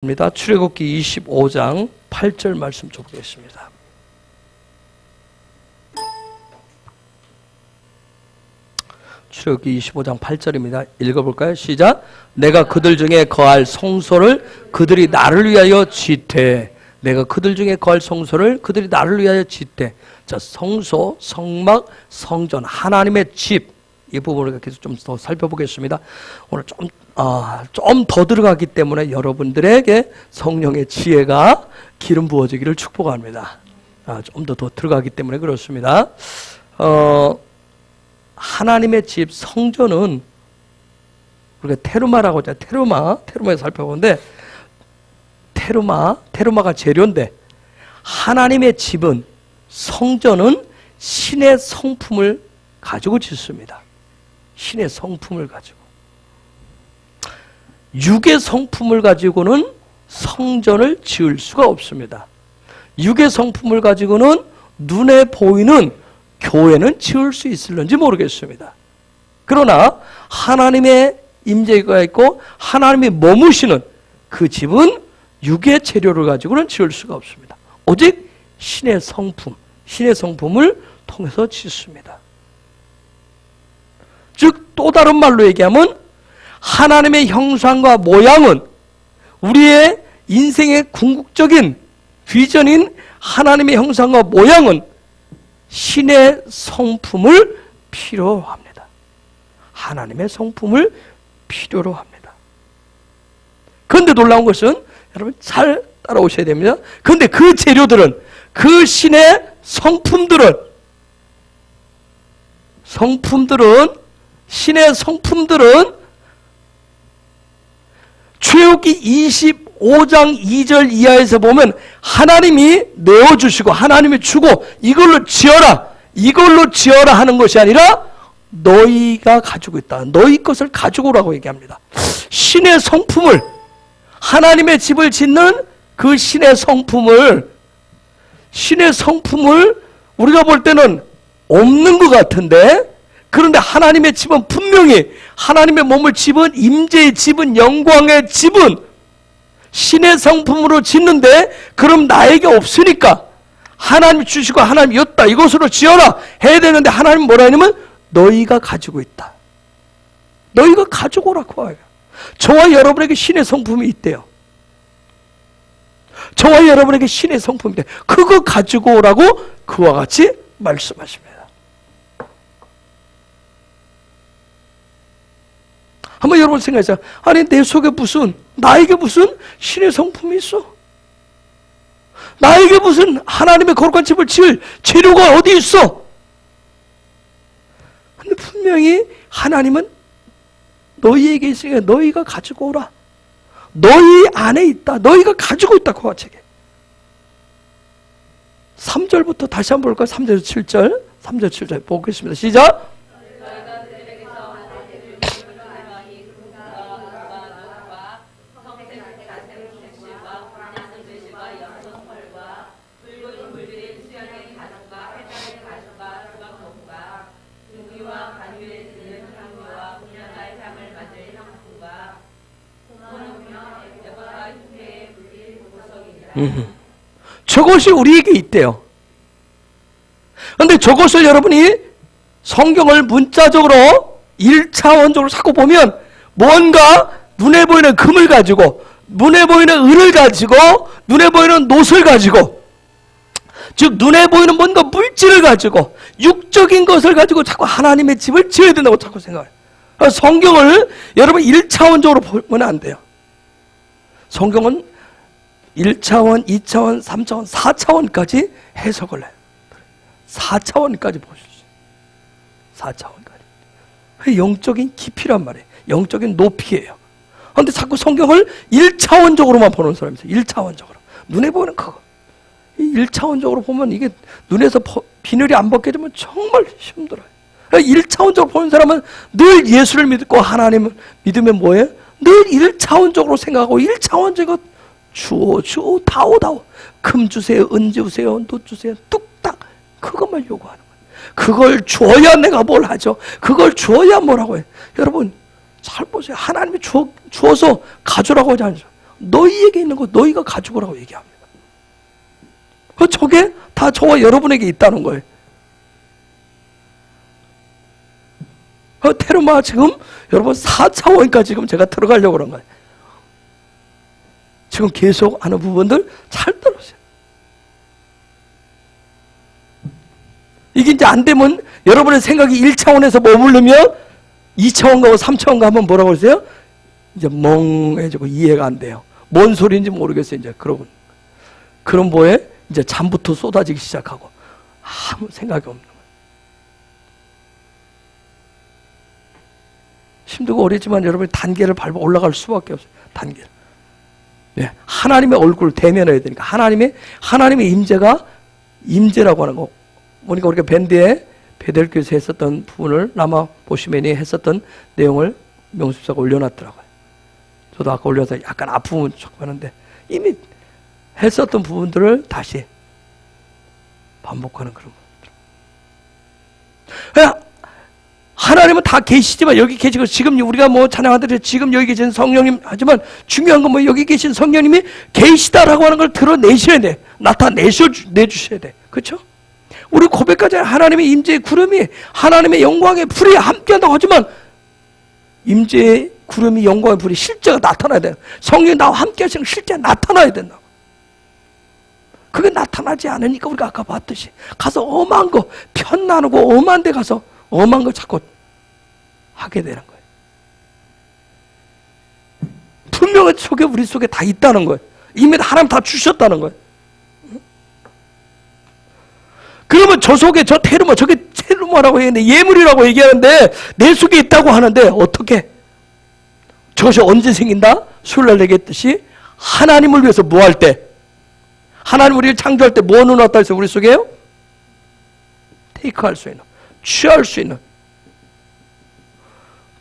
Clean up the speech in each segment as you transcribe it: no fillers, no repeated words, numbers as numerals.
입니다. 출애굽기 25장 8절 말씀 좀 보겠습니다. 출애굽기 25장 8절입니다. 읽어볼까요? 시작. 내가 그들 중에 거할 성소를 그들이 나를 위하여 짓되. 내가 그들 중에 거할 성소를 그들이 나를 위하여 짓되. 자, 성소, 성막, 성전, 하나님의 집. 이 부분을 계속 좀 더 살펴보겠습니다. 오늘 좀 더 들어가기 때문에 여러분들에게 성령의 지혜가 기름 부어지기를 축복합니다. 좀 더 들어가기 때문에 그렇습니다. 하나님의 집 성전은 우리가 테르마라고 하죠. 테르마에 살펴보는데 테르마가 재료인데 하나님의 집은 성전은 신의 성품을 가지고 짓습니다. 신의 성품을 가지고. 육의 성품을 가지고는 성전을 지을 수가 없습니다. 육의 성품을 가지고는 눈에 보이는 교회는 지을 수 있을런지 모르겠습니다. 그러나 하나님의 임재가 있고 하나님이 머무시는 그 집은 육의 재료를 가지고는 지을 수가 없습니다. 오직 신의 성품, 신의 성품을 통해서 짓습니다. 즉 또 다른 말로 얘기하면 하나님의 형상과 모양은 우리의 인생의 궁극적인 비전인 하나님의 형상과 모양은 신의 성품을 필요로 합니다. 하나님의 성품을 필요로 합니다. 그런데 놀라운 것은 여러분 잘 따라오셔야 됩니다. 그런데 그 재료들은 그 신의 신의 성품들은 출애굽기 25장 2절 이하에서 보면 하나님이 내어주시고 하나님이 주고 이걸로 지어라 하는 것이 아니라 너희가 가지고 있다. 너희 것을 가지고 오라고 얘기합니다. 신의 성품을, 하나님의 집을 짓는 그 신의 성품을 우리가 볼 때는 없는 것 같은데, 그런데 하나님의 집은 분명히 하나님의 몸을 집은 임재의 집은 영광의 집은 신의 성품으로 짓는데, 그럼 나에게 없으니까 하나님이 주시고 하나님이 였다 이것으로 지어라 해야 되는데 하나님은 뭐라 하냐면 너희가 가지고 있다. 너희가 가지고 오라고 해요. 저와 여러분에게 신의 성품이 있대요. 저와 여러분에게 신의 성품이 있대요. 그거 가지고 오라고 그와 같이 말씀하십니다. 한번 여러분 생각해보세요. 아니 내 속에 나에게 무슨 신의 성품이 있어? 나에게 무슨 하나님의 거룩한 집을 지을 재료가 어디 있어? 근데 분명히 하나님은 너희에게 있으니까 너희가 가지고 오라. 너희 안에 있다. 너희가 가지고 있다. 그와 같이 3절부터 다시 한번 볼까요? 3절 7절 3절 7절 보겠습니다. 시작. 저것이 우리에게 있대요. 그런데 저것을 여러분이 성경을 문자적으로 1차원적으로 자꾸 보면 뭔가 눈에 보이는 금을 가지고, 눈에 보이는 을을 가지고, 눈에 보이는 놋을 가지고, 즉 눈에 보이는 뭔가 물질을 가지고 육적인 것을 가지고 자꾸 하나님의 집을 지어야 된다고 자꾸 생각해요. 성경을 여러분 1차원적으로 보면 안 돼요. 성경은 1차원, 2차원, 3차원, 4차원까지 해석을 해요. 4차원까지 보실 수 있어요. 4차원까지. 영적인 깊이란 말이에요. 영적인 높이예요. 그런데 자꾸 성경을 1차원적으로만 보는 사람이 있어요. 1차원적으로. 눈에 보이는 그거. 1차원적으로 보면 이게 눈에서 비늘이 안 벗겨지면 정말 힘들어요. 1차원적으로 보는 사람은 늘 예수를 믿고 하나님을 믿으면 뭐예요? 늘 1차원적으로 생각하고 1차원적으로 주오 다오 금 주세요, 은 주세요, 노 주세요, 뚝딱 그것만 요구하는 거예요. 그걸 줘야 내가 뭘 하죠. 그걸 줘야 뭐라고 해요. 여러분 잘 보세요. 하나님이 주어서 가져라고 하지 않죠. 너희에게 있는 거 너희가 가지고라고 얘기합니다. 저게 다 저와 여러분에게 있다는 거예요. 테르마 지금 여러분 4차원까지 지금 제가 들어가려고 그런 거예요. 지금 계속 하는 부분들 잘 들으세요. 이게 이제 안 되면 여러분의 생각이 1차원에서 머무르면 2차원 가고 3차원 가면 뭐라고 그러세요? 이제 멍해지고 이해가 안 돼요. 뭔 소리인지 모르겠어요. 이제 그런 뭐에 이제 잠부터 쏟아지기 시작하고 아무 생각이 없는 거예요. 힘들고 어렵지만 여러분이 단계를 밟아 올라갈 수밖에 없어요. 단계. 네, 하나님의 얼굴을 대면해야 되니까 하나님의 임재라고 하는 거. 보니까 우리가 밴드에 베델교에서 했었던 부분을 남아 보시면이 했었던 내용을 명수사가 올려놨더라고요. 저도 아까 올려서 약간 아픔은 조금 하는데 이미 했었던 부분들을 다시 반복하는 그런 부분들. 하나님은 다 계시지만 여기 계시고 지금 우리가 뭐 찬양하듯이 지금 여기 계신 성령님 하지만 중요한 건 뭐 여기 계신 성령님이 계시다라고 하는 걸 드러내셔야 돼. 내주셔야 돼. 그렇죠? 우리 고백까지 하나님의 임재의 구름이 하나님의 영광의 불이 함께한다고 하지만 임재의 구름이 영광의 불이 실제가 나타나야 돼요. 성령이 나와 함께 하시는 실제 나타나야 된다. 그게 나타나지 않으니까 우리가 아까 봤듯이 가서 엄한 거 편나누고 엄한 데 가서 엄한 거 자꾸 하게 되는 거예요. 분명히 속에 우리 속에 다 있다는 거예요. 이미 하나님 다 주셨다는 거예요. 그러면 저 속에 저 테르마 저게 테르마라고 얘기하는데 예물이라고 얘기하는데 내 속에 있다고 하는데 어떻게? 저것이 언제 생긴다? 수요일날 얘기했듯이 하나님을 위해서 뭐 할 때? 하나님 우리를 창조할 때 뭐 넣어놨다 해서 우리 속에요? 테이크할 수 있는, 취할 수 있는,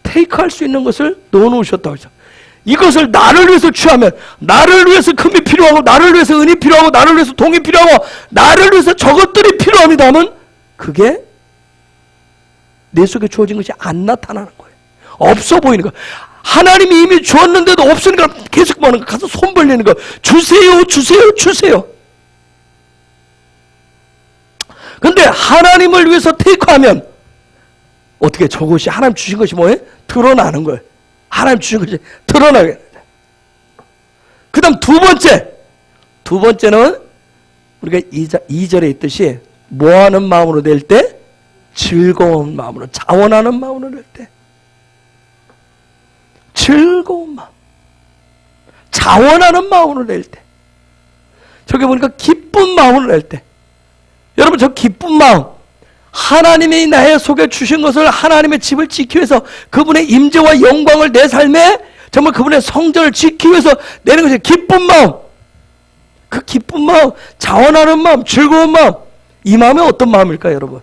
테이크할 수 있는 것을 넣어놓으셨다고 해서 이것을 나를 위해서 취하면 나를 위해서 금이 필요하고 나를 위해서 은이 필요하고 나를 위해서 동이 필요하고 나를 위해서 저것들이 필요합니다 하면 그게 내 속에 주어진 것이 안 나타나는 거예요. 없어 보이는 거예요. 하나님이 이미 주었는데도 없으니까 계속 뭐하는 거 가서 손 벌리는 거 주세요 주세요 주세요. 근데 하나님을 위해서 테이크하면 어떻게 저것이 하나님 주신 것이 뭐예요? 드러나는 거예요. 하나님 주신 것이 드러나게 됩니다. 그 다음 두 번째는 우리가 2절에 있듯이 뭐하는 마음으로 낼 때? 즐거운 마음으로, 자원하는 마음으로 낼 때. 즐거운 마음, 자원하는 마음으로 낼 때. 저기 보니까 기쁜 마음으로 낼 때. 여러분 저 기쁜 마음, 하나님이 나의 속에 주신 것을 하나님의 집을 지키기 위해서 그분의 임재와 영광을 내 삶에 정말 그분의 성전을 지키기 위해서 내는 것이 기쁜 마음. 그 기쁜 마음, 자원하는 마음, 즐거운 마음, 이 마음이 어떤 마음일까요 여러분?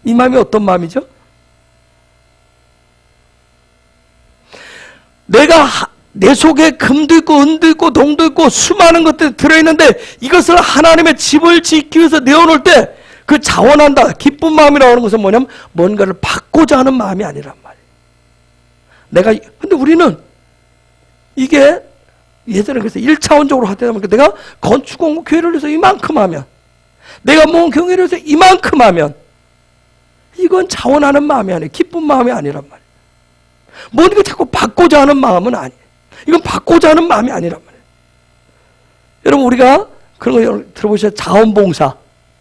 이 마음이 어떤 마음이죠? 내 속에 금도 있고 은도 있고 동도 있고 수많은 것들이 들어있는데 이것을 하나님의 집을 지키기 위해서 내어놓을 때 그 자원한다, 기쁜 마음이라고 하는 것은 뭐냐면 뭔가를 받고자 하는 마음이 아니란 말이에요. 근데 우리는 이게 예전에 그래서 1차원적으로 하다 보니까 내가 건축공고 교회를 위해서 이만큼 하면 내가 모은 경회를 위해서 이만큼 하면 이건 자원하는 마음이 아니에요. 기쁜 마음이 아니란 말이에요. 뭔가 자꾸 받고자 하는 마음은 아니에요. 이건 받고자 하는 마음이 아니란 말이에요. 여러분 우리가 그런 거 들어보셔야 자원봉사.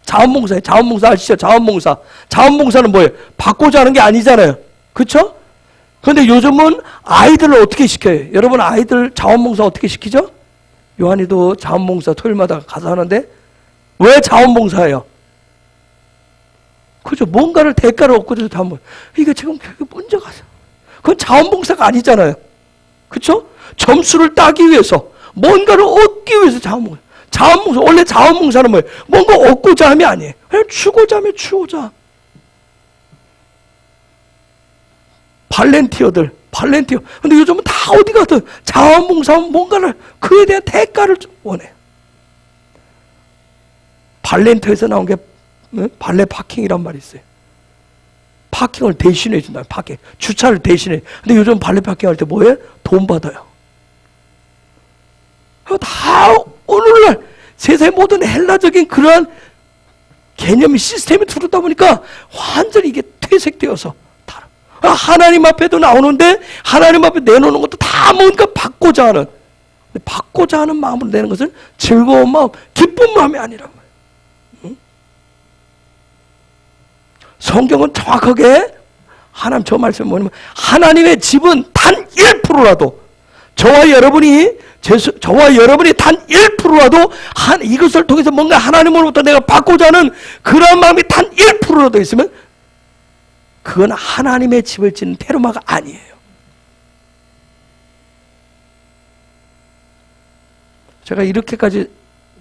자원봉사 아시죠? 자원봉사는 뭐예요? 받고자 하는 게 아니잖아요. 그렇죠? 그런데 요즘은 아이들을 어떻게 시켜요? 여러분 아이들 자원봉사 어떻게 시키죠? 요한이도 자원봉사 토요일마다 가서 하는데 왜 자원봉사예요? 그죠? 뭔가를 대가를 얻고자 자원봉사. 이게 지금 문제가 있어요. 그건 자원봉사가 아니잖아요. 그렇죠? 점수를 따기 위해서 뭔가를 얻기 위해서 자원봉사. 원래 자원봉사는 뭐예요? 뭔가 얻고자 함이 아니에요. 그냥 주고자 하면 주고자. 발렌티어들. 근데 요즘은 다 어디 가든 자원봉사하면 뭔가를 그에 대한 대가를 원해요. 발렌터에서 나온 게 발레 파킹이란 말이 있어요. 파킹을 대신해 준다. 파킹. 주차를 대신해. 근데 요즘 발레 파킹 할 때 뭐해? 돈 받아요. 다 오늘날 세상의 모든 헬라적인 그러한 개념이 시스템이 들어오다 보니까 완전히 이게 퇴색되어서 하나님 앞에도 나오는데 하나님 앞에 내놓는 것도 다 뭔가 받고자 하는, 받고자 하는 마음으로 내는 것은 즐거운 마음, 기쁜 마음이 아니란 말이에요. 응? 성경은 정확하게 하나님 저 말씀이 뭐냐면 하나님의 집은 단 1%라도 저와 여러분이 단 1%라도 이것을 통해서 뭔가 하나님으로부터 내가 받고자 하는 그런 마음이 단 1%라도 있으면 그건 하나님의 집을 짓는 테르마가 아니에요. 제가 이렇게까지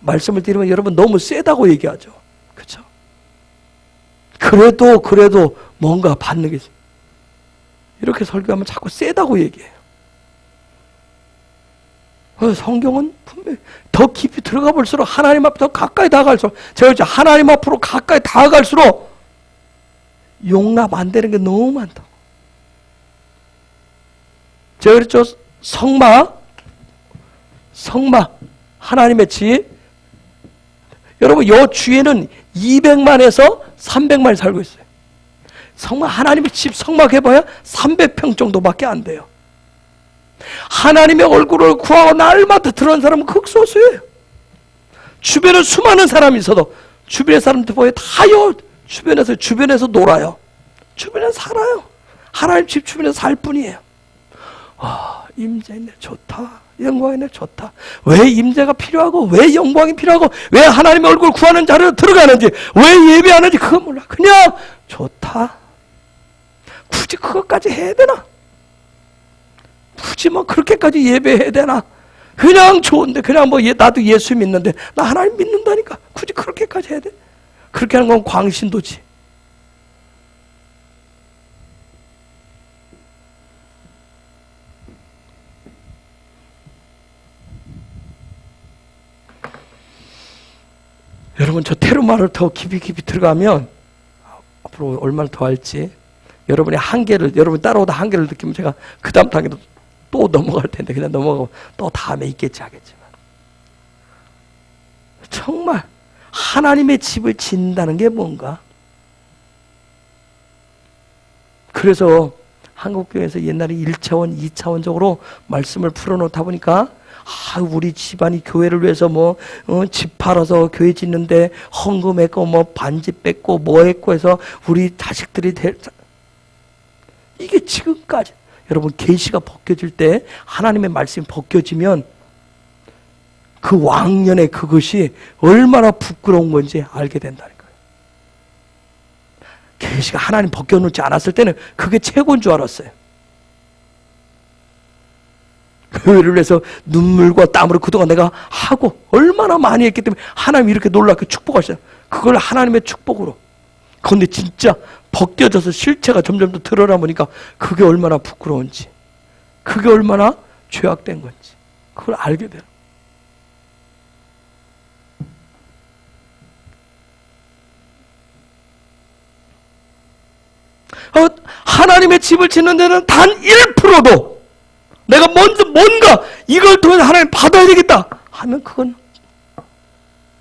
말씀을 드리면 여러분 너무 세다고 얘기하죠. 그렇죠? 그래도 뭔가 받는 게 있어요. 이렇게 설교하면 자꾸 세다고 얘기해요. 성경은 분명히 더 깊이 들어가 볼수록 하나님 앞에 더 가까이 다가갈수록 제가 이제 하나님 앞으로 가까이 다가갈수록 용납 안 되는 게 너무 많다고. 제가 그랬죠. 성막 하나님의 집. 여러분 요 주에는 200만에서 300만이 살고 있어요. 성막 하나님의 집 성막 해봐야 300평 정도밖에 안 돼요. 하나님의 얼굴을 구하고 날마다 들어온 사람은 극소수예요. 주변에 수많은 사람이 있어도 주변의 사람들 보여 다요. 주변에서 놀아요. 주변에 살아요. 하나님 집 주변에서 살 뿐이에요. 임재네 좋다. 영광이네 좋다. 왜 임재가 필요하고 왜 영광이 필요하고 왜 하나님의 얼굴 구하는 자리로 들어가는지 왜 예배하는지 그거 몰라. 그냥 좋다. 굳이 그것까지 해야 되나? 굳이 뭐 그렇게까지 예배해야 되나? 그냥 좋은데 그냥 뭐 나도 예수 믿는데 나 하나님 믿는다니까 굳이 그렇게까지 해야 돼? 그렇게 하는 건 광신도지. 여러분 저 테르마를 더 깊이 들어가면 앞으로 얼마나 더 할지 여러분의 한계를 여러분 따라오다 한계를 느끼면 제가 그 다음 단계도 또 넘어갈 텐데 그냥 넘어가고 또 다음에 있겠지 하겠지만 정말 하나님의 집을 짓는다는 게 뭔가? 그래서 한국교회에서 옛날에 1차원, 2차원적으로 말씀을 풀어놓다 보니까 우리 집안이 교회를 위해서 집 팔아서 교회 짓는데 헌금했고 반지 뺐고 뭐 했고 해서 우리 자식들이 이게 지금까지 여러분 계시가 벗겨질 때 하나님의 말씀이 벗겨지면 그 왕년의 그것이 얼마나 부끄러운 건지 알게 된다니까요. 계시가 하나님 벗겨놓지 않았을 때는 그게 최고인 줄 알았어요. 교회를 위해서 눈물과 땀으로 그동안 내가 하고 얼마나 많이 했기 때문에 하나님이 이렇게 놀랍게 축복하시잖아요. 그걸 하나님의 축복으로. 그런데 진짜 벗겨져서 실체가 점점 더 드러나 보니까 그게 얼마나 부끄러운지 그게 얼마나 죄악된 건지 그걸 알게 돼요. 하나님의 집을 짓는 데는 단 1%도 내가 먼저 뭔가 이걸 통해서 하나님 받아야 되겠다 하면 그건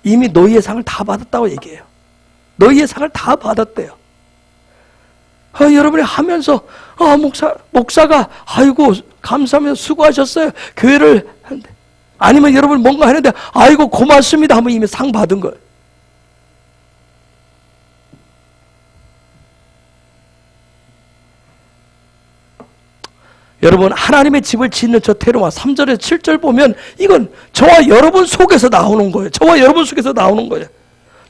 이미 너희의 상을 다 받았다고 얘기해요. 너희의 상을 다 받았대요. 여러분이 하면서 목사가 아이고 감사하면서 수고하셨어요. 교회를 하는데 아니면 여러분 뭔가 하는데 아이고 고맙습니다 하면 이미 상 받은 거예요. 여러분 하나님의 집을 짓는 저 테르마 3절에서 7절 보면 이건 저와 여러분 속에서 나오는 거예요. 저와 여러분 속에서 나오는 거예요.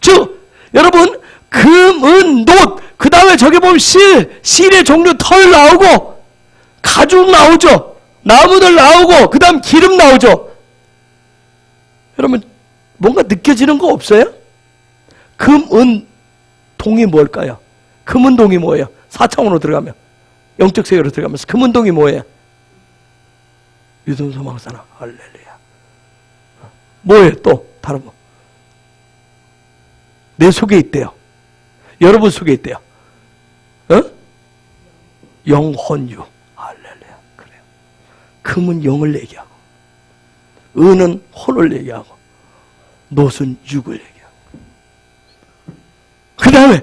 즉 여러분 금, 은, 놋 그 다음에 저기 보면 실의 종류 털 나오고 가죽 나오죠. 나무들 나오고 그 다음 기름 나오죠. 여러분 뭔가 느껴지는 거 없어요? 금, 은, 동이 뭘까요? 금, 은, 동이 뭐예요? 4차원으로 들어가면 영적 세계로 들어가면서 금, 은, 동이 뭐예요? 유전소망사나 할렐루야. 뭐예요 또 다른 거? 내 속에 있대요. 여러분 속에 있대요. 영혼유. 할렐루야. 그래요. 금은 영을 얘기하고 은은 혼을 얘기하고 놋은 육을 얘기하고 그 다음에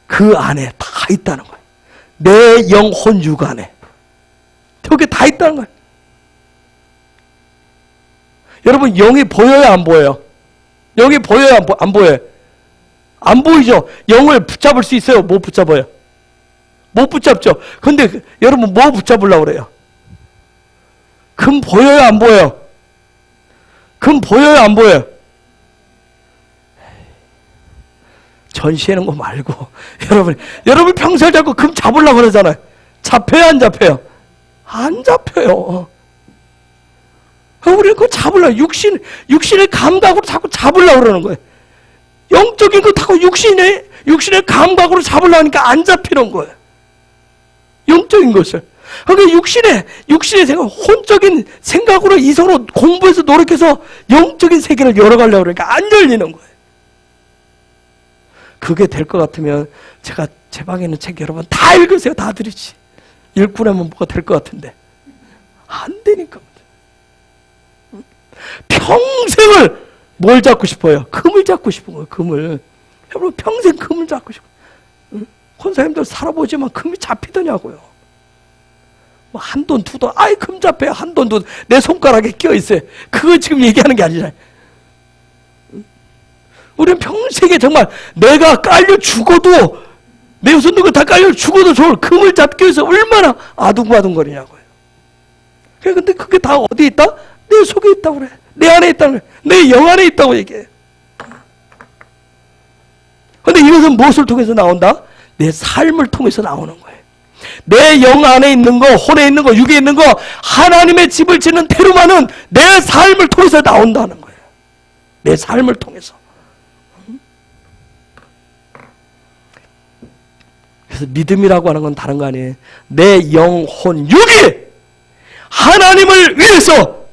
그 안에 다 있다는 거예요. 내 영혼 육 안에 저게 다 있다는 거예요. 여러분 영이 보여요 안 보여요? 영이 보여요 안 보여요? 안 보이죠? 영을 붙잡을 수 있어요? 못 붙잡아요? 못 붙잡죠? 근데 여러분 뭐 붙잡으려고 그래요? 금 보여요 안 보여요? 금 보여요 안 보여요? 전시하는 거 말고 여러분 평소에 자꾸 금 잡으려고 그러잖아요. 잡혀요 안 잡혀요? 안 잡혀요. 우리는 그거 잡으려고 육신의 감각으로 자꾸 잡으려고 그러는 거예요. 영적인 거 자꾸 육신의 감각으로 잡으려고 하니까 안 잡히는 거예요. 영적인 것을. 그러니까 육신의 생각, 혼적인 생각으로 이성으로 공부해서 노력해서 영적인 세계를 열어가려고 그러니까 안 열리는 거예요. 그게 될 것 같으면 제가 제 방에 있는 책 여러분 다 읽으세요. 다 드리지. 읽고 나면 뭐가 될 것 같은데 안 되니까. 평생을 뭘 잡고 싶어요? 금을 잡고 싶은 거예요. 금을. 여러분 평생 금을 잡고 싶어요. 권사님들 살아보지만 금이 잡히더냐고요. 뭐 한 돈, 두 돈, 아이 금 잡혀요. 한 돈, 두 돈. 내 손가락에 끼어있어요. 그거 지금 얘기하는 게 아니잖아요. 우리는 평생에 정말 내가 깔려 죽어도 내 손 누구 다 깔려 죽어도 좋을 금을 잡기 위해서 얼마나 아둥바둥거리냐고요. 근데 그게 다 어디 있다? 내 속에 있다고 그래. 내 안에 있다고 그래. 내 영 안에 있다고 얘기해. 근데 이것은 무엇을 통해서 나온다? 내 삶을 통해서 나오는 거예요. 내 영 안에 있는 거, 혼에 있는 거, 육에 있는 거, 하나님의 집을 짓는 테루마는 내 삶을 통해서 나온다는 거예요. 내 삶을 통해서. 그래서 믿음이라고 하는 건 다른 거 아니에요. 내 영혼, 육이 하나님을 위해서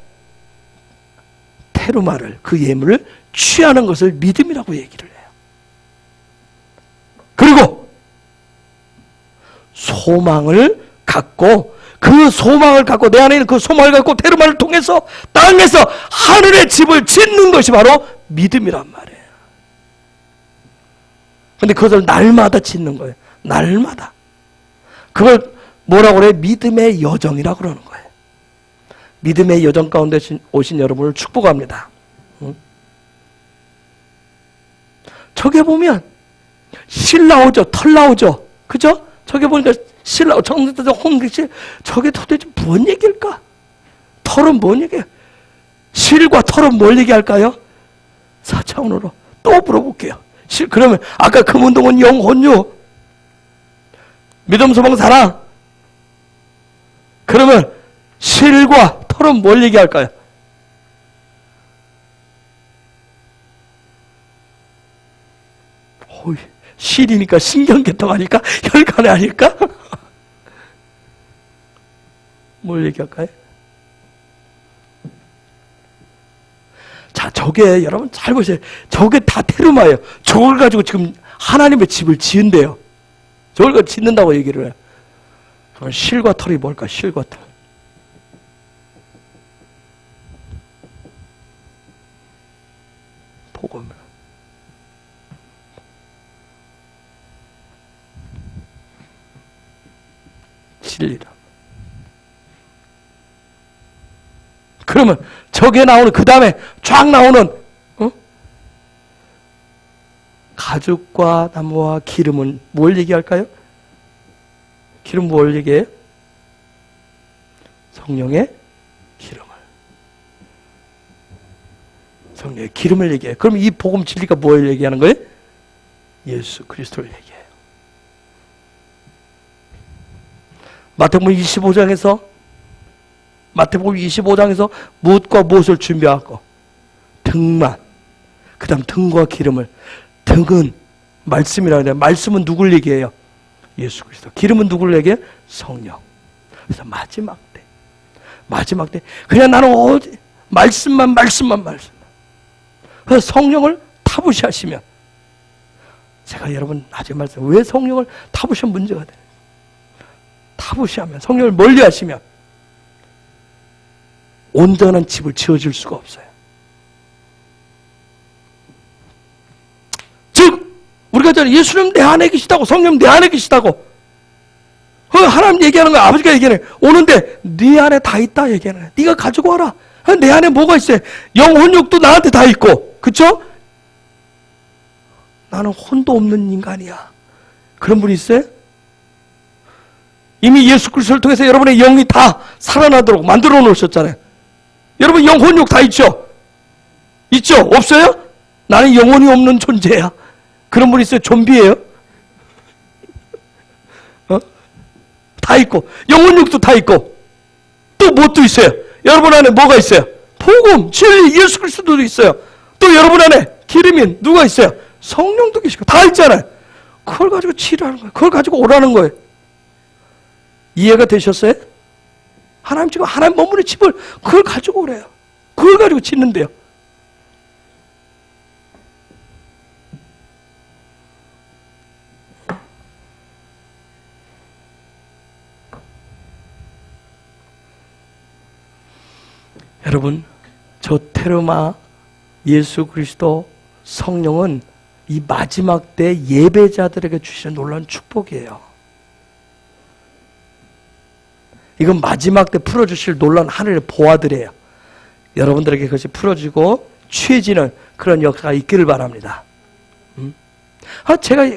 테루마를, 그 예물을 취하는 것을 믿음이라고 얘기를 해요. 그리고 소망을 갖고, 그 소망을 갖고, 내 안에 있는 그 소망을 갖고 테루마를 통해서 땅에서 하늘의 집을 짓는 것이 바로 믿음이란 말이에요. 근데 그것을 날마다 짓는 거예요. 날마다. 그걸 뭐라고 그래요? 믿음의 여정이라고 그러는 거예요. 믿음의 여정 가운데 오신 여러분을 축복합니다. 저게 보면 실 나오죠. 털 나오죠. 그죠? 저게 보니까 실 나오죠. 정답도 홍기실. 저게 도대체 뭔 얘기일까? 털은 뭔 얘기야? 실과 털은 뭘 얘기할까요? 4차원으로 또 물어볼게요. 실, 그러면 아까 금운동은 영혼유, 믿음, 소망, 사랑. 그러면 실과 털은 뭘 얘기할까요? 실이니까 신경계통 아닐까? 혈관 아닐까? 뭘 얘기할까요? 자, 저게 여러분 잘 보세요. 저게 다 테루마예요. 저걸 가지고 지금 하나님의 집을 지은대요. 저걸 가지고 짓는다고 얘기를 해요. 그럼 실과 털이 뭘까? 실과 털. 복음. 진리라. 그러면 저게 나오는, 그 다음에 쫙 나오는 가죽과 나무와 기름은 뭘 얘기할까요? 기름 뭘 얘기해요? 성령의 기름을. 성령의 기름을 얘기해요. 그럼 이 복음 진리가 뭘 얘기하는 거예요? 예수 그리스도를 얘기해요. 마태복음 25장에서 무엇과 무엇을 준비하고 등만, 그 다음 등과 기름을. 등은 말씀이라고 해요. 말씀은 누굴 얘기해요? 예수 그리스도. 기름은 누굴 얘기해요? 성령. 그래서 마지막 때 그냥 나는 어디 말씀만. 그래서 성령을 타부시하시면, 제가 여러분 나중에 말씀, 왜 성령을 타부시하면 문제가 돼요? 타부시하면, 성령을 멀리하시면 온전한 집을 지어줄 수가 없어요. 즉 우리가 전에 예수님 내 안에 계시다고, 성령 내 안에 계시다고 하나님 얘기하는 거야. 아버지가 얘기하네. 오는데 네 안에 다 있다 얘기하는 거야. 네가 가지고 와라. 내 안에 뭐가 있어요? 영혼육도 나한테 다 있고, 그쵸? 나는 혼도 없는 인간이야. 그런 분이 있어요? 이미 예수 그리스도를 통해서 여러분의 영이 다 살아나도록 만들어 놓으셨잖아요. 여러분 영혼육 다 있죠? 있죠? 없어요? 나는 영혼이 없는 존재야. 그런 분 있어요? 좀비예요? 다 있고, 영혼육도 다 있고, 또 뭣도 있어요? 여러분 안에 뭐가 있어요? 복음, 진리, 예수 그리스도도 있어요. 또 여러분 안에 기름인 누가 있어요? 성령도 계시고 다 있잖아요. 그걸 가지고 치료하는 거예요. 그걸 가지고 오라는 거예요. 이해가 되셨어요? 하나님 지금 하나님 머무는 집을 그걸 가지고 오래요. 그걸 가지고 짓는데요. 여러분, 저 테르마, 예수 그리스도, 성령은 이 마지막 때 예배자들에게 주시는 놀라운 축복이에요. 이건 마지막 때 풀어주실 놀라운 하늘의 보화들이에요. 여러분들에게 그것이 풀어지고 취해지는 그런 역사가 있기를 바랍니다. 제가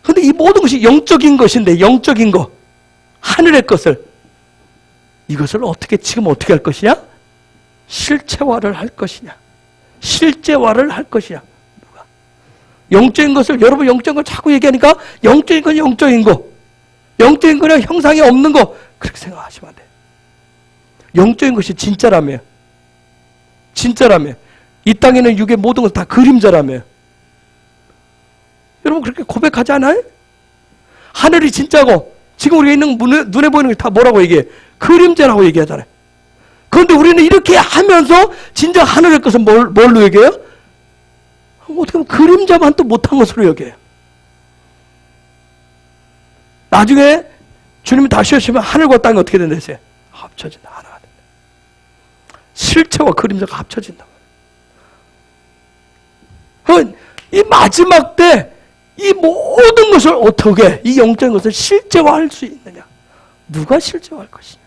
근데 이 모든 것이 영적인 것인데, 영적인 거, 하늘의 것을, 이것을 지금 어떻게 할 것이냐? 실체화를 할 것이냐? 실제화를 할 것이냐? 누가? 영적인 것을, 여러분 영적인 걸 자꾸 얘기하니까 영적인 건 영적인 거, 영적인 거는 형상이 없는 거, 그렇게 생각하시면 안 돼요. 영적인 것이 진짜라며. 진짜라며. 이 땅에는 육의 모든 것은 다 그림자라며. 여러분 그렇게 고백하지 않아요? 하늘이 진짜고 지금 우리가 있는 눈에 보이는 게 다 뭐라고 얘기해? 그림자라고 얘기하잖아요. 그런데 우리는 이렇게 하면서 진짜 하늘의 것은 뭘로 얘기해요? 어떻게 보면 그림자만 또 못한 것으로 여겨요. 나중에 주님이 다시 오시면 하늘과 땅이 어떻게 된다세요? 합쳐진다. 하나가 된다. 실체와 그림자가 합쳐진다. 이 마지막 때 이 모든 것을 어떻게, 이 영적인 것을 실제화할 수 있느냐? 누가 실제화할 것이냐?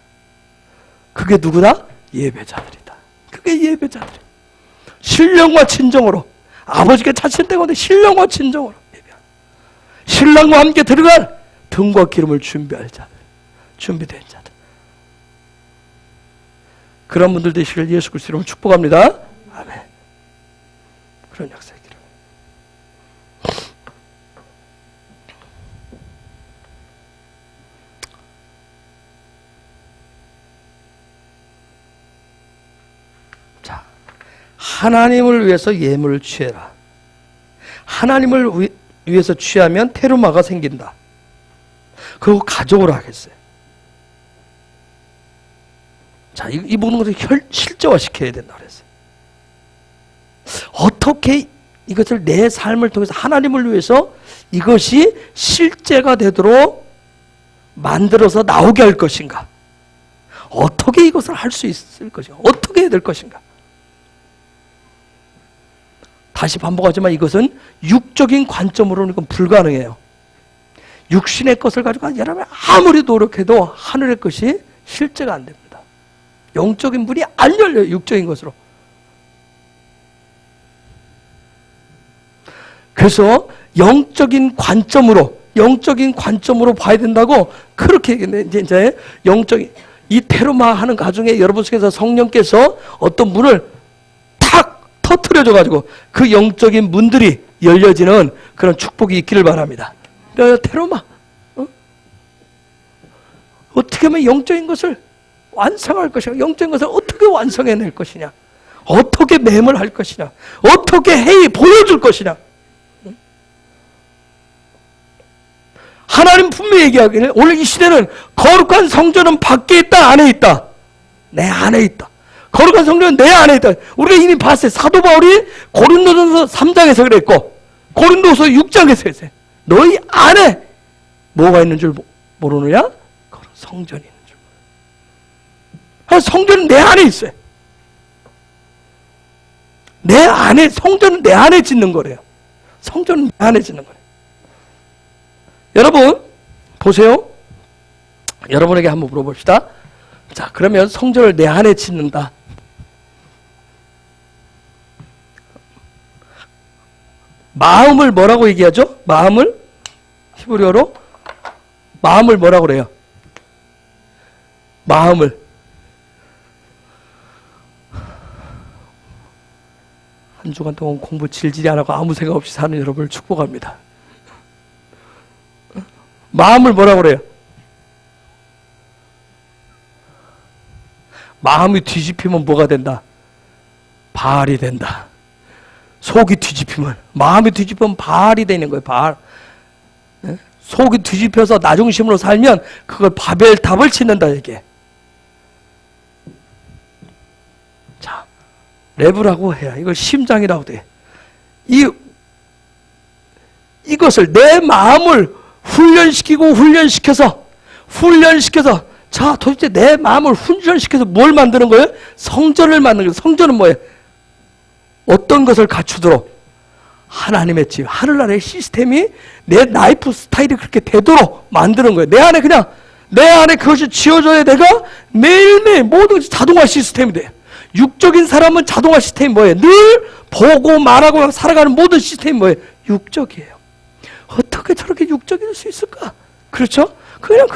그게 누구다? 예배자들이다. 그게 예배자들이다. 신령과 진정으로 아버지께 자신 때문에 신령과 진정으로 예배하는, 신랑과 함께 들어갈 등과 기름을 준비할 자들, 준비된 자들, 그런 분들 되시길 예수 그리스도 이름으로 축복합니다. 아멘. 그런 역사이기를. 자, 하나님을 위해서 예물을 취해라. 하나님을 위해서 취하면 테르마가 생긴다. 그거 가져오라 하겠어요. 자, 이 모든 것을 실제화시켜야 된다 그랬어요. 어떻게 이것을 내 삶을 통해서 하나님을 위해서 이것이 실제가 되도록 만들어서 나오게 할 것인가? 어떻게 이것을 할 수 있을 것인가? 어떻게 해야 될 것인가? 다시 반복하지만 이것은 육적인 관점으로는 이건 불가능해요. 육신의 것을 가지고 여러분 아무리 노력해도 하늘의 것이 실제가 안 됩니다. 영적인 문이 안 열려요. 육적인 것으로. 그래서 영적인 관점으로 봐야 된다고 그렇게 얘기했는데, 이제 영적인 이 테르마 하는 가정에 여러분 속에서 성령께서 어떤 문을 탁 터트려줘 가지고 그 영적인 문들이 열려지는 그런 축복이 있기를 바랍니다. 테르마, 어떻게 하면 영적인 것을 완성할 것이냐, 영적인 것을 어떻게 완성해낼 것이냐, 어떻게 매몰할 것이냐, 어떻게 보여줄 것이냐. 하나님 분명히 얘기하기를 오늘 이 시대는 거룩한 성전은 밖에 있다, 안에 있다? 내 안에 있다. 거룩한 성전은 내 안에 있다. 우리가 이미 봤어요. 사도 바울이 고린도전서 3장에서 그랬고 고린도서 6장에서 했어요. 너희 안에 뭐가 있는 줄 모르느냐? 성전이 있는 줄. 성전은 내 안에 있어요. 내 안에, 성전은 내 안에 짓는 거래요. 성전은 내 안에 짓는 거래요. 여러분, 보세요. 여러분에게 한번 물어봅시다. 자, 그러면 성전을 내 안에 짓는다. 마음을 뭐라고 얘기하죠? 마음을? 히브리어로? 마음을 뭐라고 그래요? 마음을. 한 주간 동안 공부 질질이 안 하고 아무 생각 없이 사는 여러분을 축복합니다. 마음을 뭐라고 그래요? 마음이 뒤집히면 뭐가 된다? 바알이 된다. 속이 뒤집히면, 마음이 뒤집히면 바알이 되는 거예요. 바알. 속이 뒤집혀서 나중심으로 살면 그걸 바벨탑을 짓는다 이게. 자, 레브라고 해야 이걸 심장이라고 돼. 이것을 내 마음을 훈련시켜서 자, 도대체 내 마음을 훈련시켜서 뭘 만드는 거예요? 성전을 만드는 거예요. 성전은 뭐예요? 어떤 것을 갖추도록? 하나님의 집, 하늘나라의 시스템이 내 라이프 스타일이 그렇게 되도록 만드는 거예요. 내 안에 그것이 지어져야 내가 매일매일 모든 것이 자동화 시스템이 돼요. 육적인 사람은 자동화 시스템이 뭐예요? 늘 보고 말하고 살아가는 모든 시스템이 뭐예요? 육적이에요. 어떻게 저렇게 육적일 수 있을까? 그렇죠? 그냥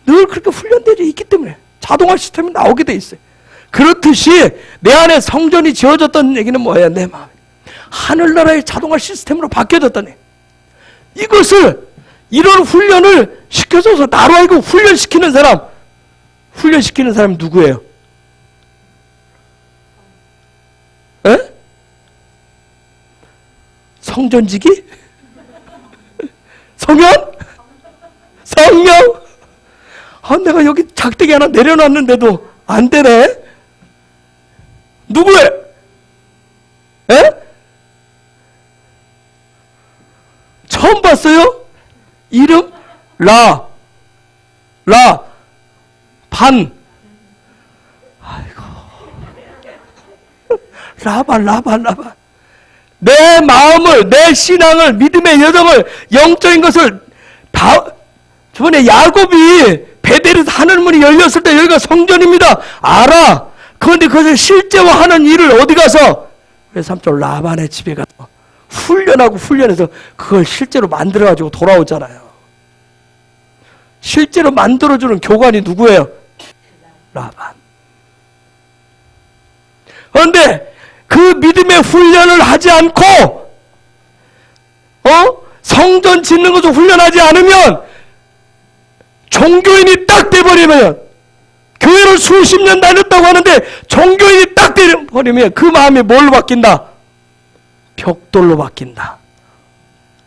늘 그렇게 훈련되어 있기 때문에 자동화 시스템이 나오게 돼 있어요. 그렇듯이 내 안에 성전이 지어졌다는 얘기는 뭐예요? 내 마음. 하늘나라의 자동화 시스템으로 바뀌어졌다니. 이것을, 이런 훈련을 시켜줘서 나로 하여금 훈련시키는 사람이 누구예요? 에? 성전지기? 성령? 내가 여기 작대기 하나 내려놨는데도 안 되네? 누구예요? 에? 처음 봤어요? 이름? 반. 아이고. 라반. 내 마음을, 내 신앙을, 믿음의 여정을, 영적인 것을 저번에 야곱이 베델에서 하늘문이 열렸을 때 여기가 성전입니다. 알아. 그런데 그것을 실제화하는 일을 어디 가서? 외삼촌 라반의 집에 가서 훈련해서 그걸 실제로 만들어가지고 돌아오잖아요. 실제로 만들어주는 교관이 누구예요? 라반. 그런데 그 믿음의 훈련을 하지 않고 성전 짓는 것을 훈련하지 않으면 종교인이 딱 돼버리면, 교회를 수십 년 다녔다고 하는데 종교인이 딱 돼버리면 그 마음이 뭘로 바뀐다? 벽돌로 바뀐다.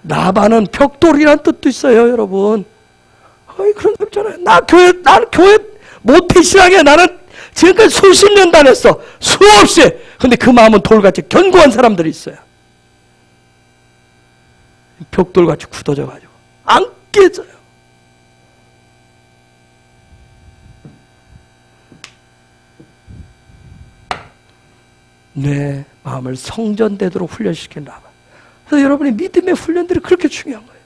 라반은 벽돌이란 뜻도 있어요, 여러분. 그런 사람 있잖아요. 나는 교회 모태신앙이야. 나는 지금까지 수십 년 다녔어. 수없이. 근데 그 마음은 돌같이 견고한 사람들이 있어요. 벽돌같이 굳어져가지고 안 깨져요. 내 마음을 성전되도록 훈련시킨 라반. 그래서 여러분의 믿음의 훈련들이 그렇게 중요한 거예요.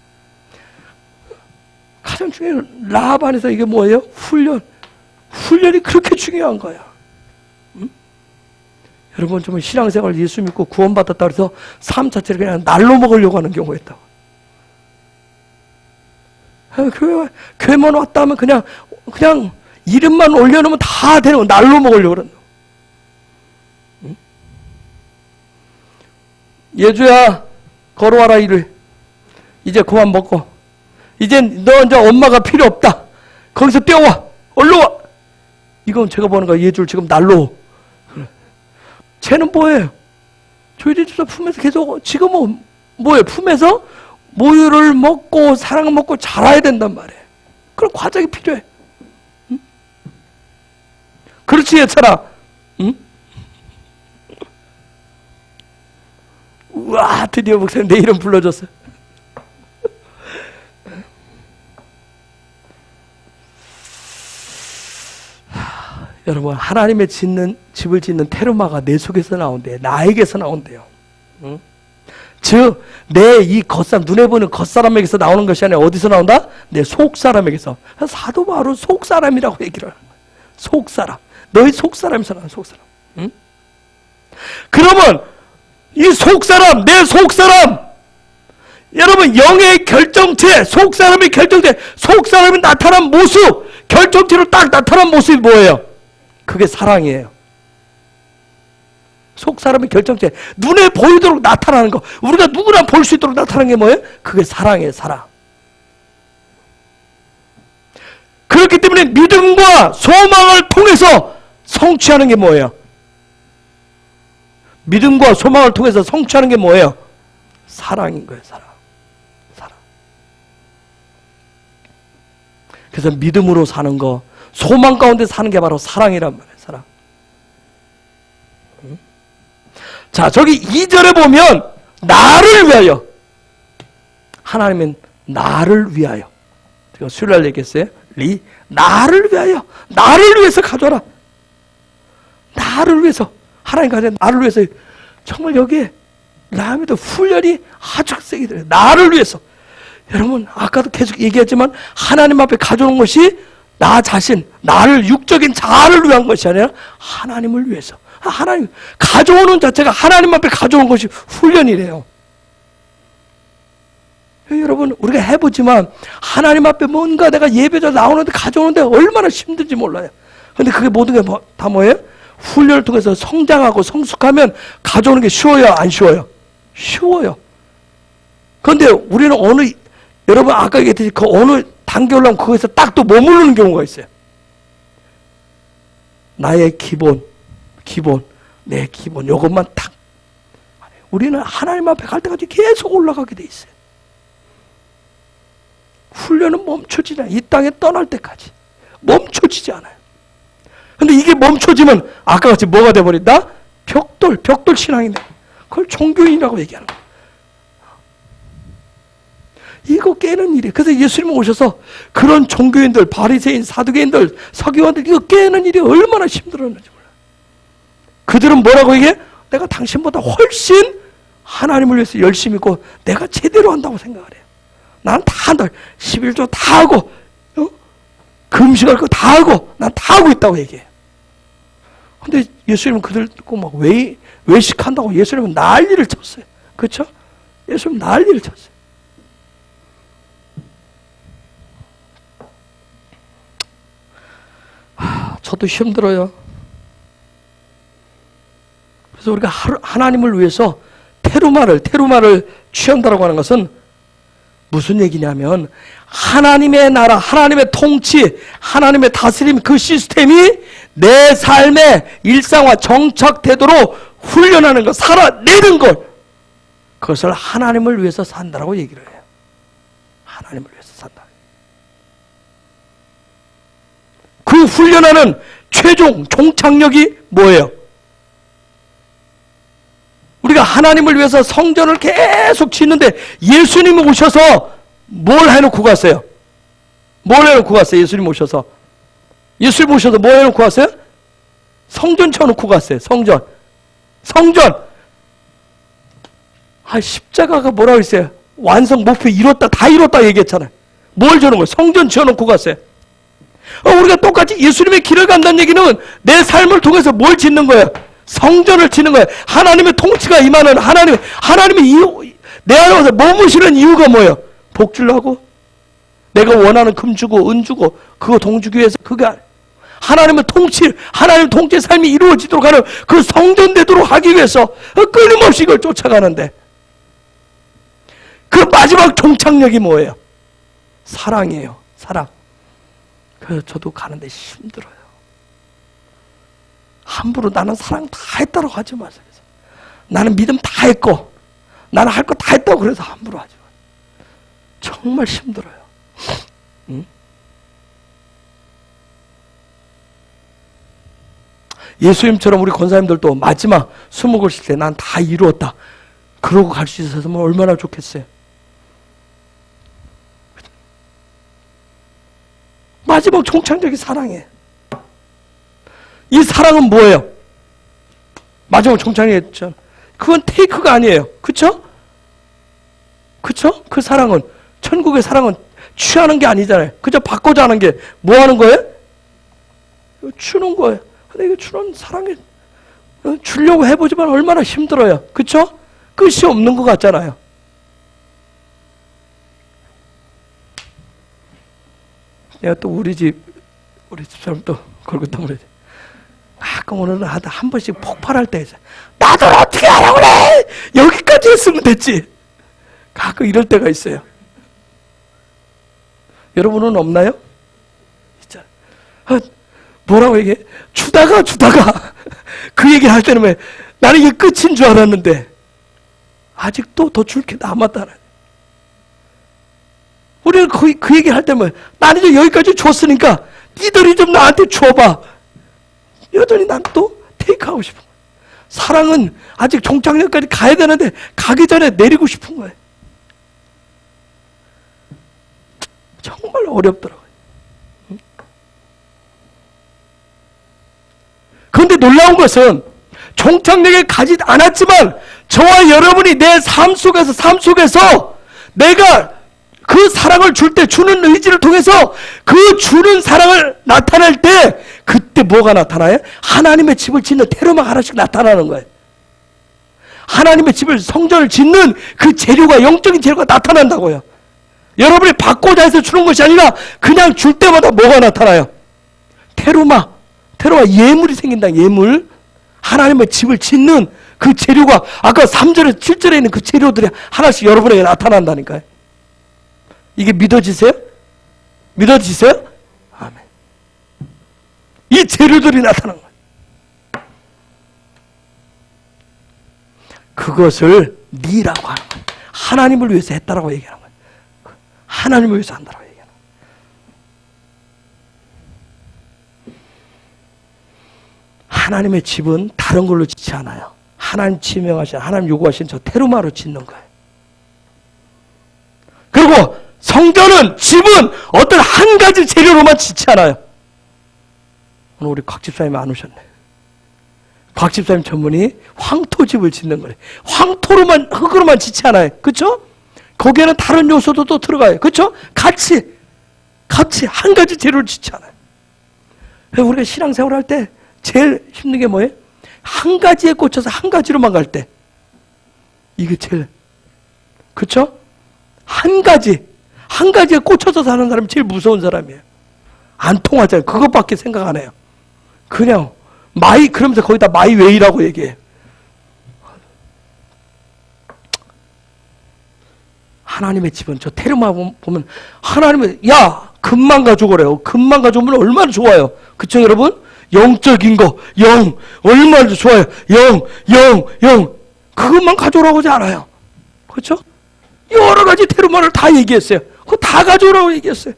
가장 중요한 라반에서 이게 뭐예요? 훈련이 그렇게 중요한 거야. 응? 여러분 좀 신앙생활 예수 믿고 구원받았다 그래서 삶 자체를 그냥 날로 먹으려고 하는 경우가 있다고. 교회만 왔다 하면 그냥 이름만 올려놓으면 다 되는 거, 날로 먹으려고 그런다. 응? 예주야, 걸어와라 이를. 이제 그만 먹고. 이제 너 이제 엄마가 필요 없다. 거기서 뛰어와. 얼른 와. 이건 제가 보는 거야. 예주를 지금 날로. 쟤는 뭐예요? 조이리 주사 품에서 계속 지금은 뭐예요? 품에서 모유를 먹고 사랑을 먹고 자라야 된단 말이에요. 그런 과정이 필요해. 응? 그렇지, 예찬아. 응? 우와, 드디어 목사님 내 이름 불러줬어요. 여러분, 하나님의 집을 짓는 테르마가 내 속에서 나온대요. 나에게서 나온대요. 응? 즉, 내 이 겉사람, 눈에 보이는 겉사람에게서 나오는 것이 아니라 어디서 나온다? 내 속사람에게서. 사도 바울은 속사람이라고 얘기를 하는 거예요. 속사람. 너희 속사람에서 나온 속사람. 응? 그러면 이 속사람, 내 속사람, 여러분, 영의 결정체, 속사람의 결정체, 속사람이 나타난 모습, 결정체로 딱 나타난 모습이 뭐예요? 그게 사랑이에요. 속사람의 결정체, 눈에 보이도록 나타나는 거, 우리가 누구나 볼 수 있도록 나타나는 게 뭐예요? 그게 사랑이에요. 사랑. 그렇기 때문에 믿음과 소망을 통해서 성취하는 게 뭐예요? 믿음과 소망을 통해서 성취하는 게 뭐예요? 사랑인 거예요. 사랑. 사랑. 그래서 믿음으로 사는 거, 소망 가운데 사는 게 바로 사랑이란 말이에요. 사랑. 자, 저기 2절에 보면 나를 위하여, 하나님은 나를 위하여, 제가 수요일날 얘기했어요. 나를 위하여, 나를 위해서 가져라. 나를 위해서, 하나님 가져 나를 위해서. 정말 여기에 라미도 훈련이 아주 세게 들어요. 나를 위해서. 여러분, 아까도 계속 얘기했지만 하나님 앞에 가져오는 것이 나 자신, 나를 육적인 자아를 위한 것이 아니라 하나님을 위해서. 하나님, 가져오는 자체가 하나님 앞에 가져오는 것이 훈련이래요. 여러분, 우리가 해보지만 하나님 앞에 뭔가 내가 예배자 나오는데 가져오는데 얼마나 힘든지 몰라요. 근데 그게 모든 게 다 뭐예요? 훈련을 통해서 성장하고 성숙하면 가져오는 게 쉬워요? 안 쉬워요? 쉬워요. 그런데 우리는 여러분 아까 얘기했듯이 그 어느 단계 올라오면 거기서 딱 또 머무르는 경우가 있어요. 나의 기본, 내 기본, 요것만 딱. 우리는 하나님 앞에 갈 때까지 계속 올라가게 돼 있어요. 훈련은 멈춰지지 않아요. 이 땅에 떠날 때까지. 멈춰지지 않아요. 근데 이게 멈춰지면 아까 같이 뭐가 돼버린다? 벽돌 신앙인데. 그걸 종교인이라고 얘기하는 거예요. 이거 깨는 일이에요. 그래서 예수님이 오셔서 그런 종교인들, 바리새인, 사두개인들, 서기관들 이거 깨는 일이 얼마나 힘들었는지 몰라요. 그들은 뭐라고 얘기해? 내가 당신보다 훨씬 하나님을 위해서 열심히 있고 내가 제대로 한다고 생각을 해요. 난 다 한다. 11조 다 하고 금식할 거 다 하고 난 다 하고 있다고 얘기해요. 근데 예수님은 그들 듣고 막 외식한다고 예수님은 난리를 쳤어요. 그렇죠? 예수님은 난리를 쳤어요. 저도 힘들어요. 그래서 우리가 하나님을 위해서 테루마를 취한다라고 하는 것은 무슨 얘기냐면 하나님의 나라, 하나님의 통치, 하나님의 다스림 그 시스템이 내 삶의 일상화 정착되도록 훈련하는 것, 살아내는 것, 그것을 하나님을 위해서 산다라고 얘기를 해요. 하나님을 위해서 산다. 그 훈련하는 최종 종착역이 뭐예요? 우리가 하나님을 위해서 성전을 계속 짓는데 예수님이 오셔서 뭘 해놓고 갔어요? 뭘 해놓고 갔어요? 예수님 오셔서 뭘 해놓고 갔어요? 성전 쳐놓고 갔어요. 성전. 십자가가 뭐라고 했어요? 완성 목표 이뤘다, 다 이뤘다 얘기했잖아요. 뭘 저는 거예요? 성전 지어놓고 갔어요. 우리가 똑같이 예수님의 길을 간다는 얘기는 내 삶을 통해서 뭘 짓는 거예요? 성전을 짓는 거예요. 하나님의 통치가 임하는 하나님의 내 안에 와서 머무시는 이유가 뭐예요? 복 주려고? 내가 원하는 금 주고 은 주고 그거 돈 주기 위해서 그게 하나님의 통치의 삶이 이루어지도록 하는 그 성전 되도록 하기 위해서 끊임없이 이걸 쫓아가는데 그 마지막 종착역이 뭐예요? 사랑이에요. 사랑. 그래서 저도 가는데 힘들어요. 함부로 나는 사랑 다 했다고 하지 마세요. 나는 믿음 다 했고 나는 할 거 다 했다고 그래서 함부로 하지 마세요. 정말 힘들어요. 응? 예수님처럼 우리 권사님들도 마지막 수목을 쉴 때 난 다 이루었다. 그러고 갈 수 있었으면 얼마나 좋겠어요. 마지막 종착역이 사랑이에요. 이 사랑은 뭐예요? 마지막 종착역에 했죠. 그건 테이크가 아니에요. 그쵸? 그쵸? 그 사랑은, 천국의 사랑은 취하는 게 아니잖아요. 그저 받고자 하는 게 뭐 하는 거예요? 주는 거예요. 근데 이거 주는 사랑에 주려고 해보지만 얼마나 힘들어요. 그쵸? 끝이 없는 것 같잖아요. 내가 또 우리 집사람 또 걸고 그러지. 가끔 오늘은 한 번씩 폭발할 때 있어요. 나도 어떻게 하라고 그래! 여기까지 했으면 됐지. 가끔 이럴 때가 있어요. 여러분은 없나요? 진짜. 뭐라고 얘기해? 주다가 그 얘기를 할 때는 왜 나는 이게 끝인 줄 알았는데 아직도 더 줄 게 남았다는. 우리는 그 얘기를 할 때는 나는 이제 여기까지 줬으니까 니들이 좀 나한테 줘봐. 여전히 난 또 테이크하고 싶은 거예요. 사랑은 아직 종착역까지 가야 되는데 가기 전에 내리고 싶은 거예요. 정말 어렵더라고요. 그런데 놀라운 것은 종착역에 가지 않았지만 저와 여러분이 내 삶 속에서 내가 그 사랑을 줄 때 주는 의지를 통해서 그 주는 사랑을 나타낼 때 그때 뭐가 나타나요? 하나님의 집을 짓는 테르마가 하나씩 나타나는 거예요. 하나님의 집을 성전을 짓는 그 재료가 영적인 재료가 나타난다고요. 여러분이 받고자 해서 주는 것이 아니라 그냥 줄 때마다 뭐가 나타나요? 테르마 예물이 생긴다. 예물. 하나님의 집을 짓는 그 재료가 아까 3절에 7절에 있는 그 재료들이 하나씩 여러분에게 나타난다니까요. 이게 믿어지세요? 믿어지세요? 아멘. 이 재료들이 나타난 거예요. 그것을 니라고 하는 거예요. 하나님을 위해서 했다라고 얘기하는 거예요. 하나님을 위해서 한다라고 얘기하는 거예요. 하나님의 집은 다른 걸로 짓지 않아요. 하나님 지명하신, 하나님 요구하신 저 테르마로 짓는 거예요. 그리고 성전은, 집은 어떤 한 가지 재료로만 짓지 않아요. 오늘 우리 곽 집사님이 안 오셨네. 곽 집사님 전문이 황토집을 짓는 거예요. 황토로만, 흙으로만 짓지 않아요. 그쵸? 거기에는 다른 요소도 또 들어가요. 그쵸? 같이 한 가지 재료를 짓지 않아요. 우리가 신앙생활 할 때 제일 힘든 게 뭐예요? 한 가지에 꽂혀서 한 가지로만 갈 때. 이게 제일, 그쵸? 한 가지에 꽂혀서 사는 사람이 제일 무서운 사람이에요. 안 통하잖아요. 그것밖에 생각 안 해요. 그냥 그러면서 거기다 마이웨이라고 얘기해요. 하나님의 집은 저 테르마 보면 하나님의 금만 가져오래요. 금만 가져오면 얼마나 좋아요. 그쵸 여러분? 영적인 거, 얼마나 좋아요. 영. 그것만 가져오라고 하지 않아요. 그렇죠? 여러 가지 테르마를 다 얘기했어요. 그거 다 가져오라고 얘기했어요.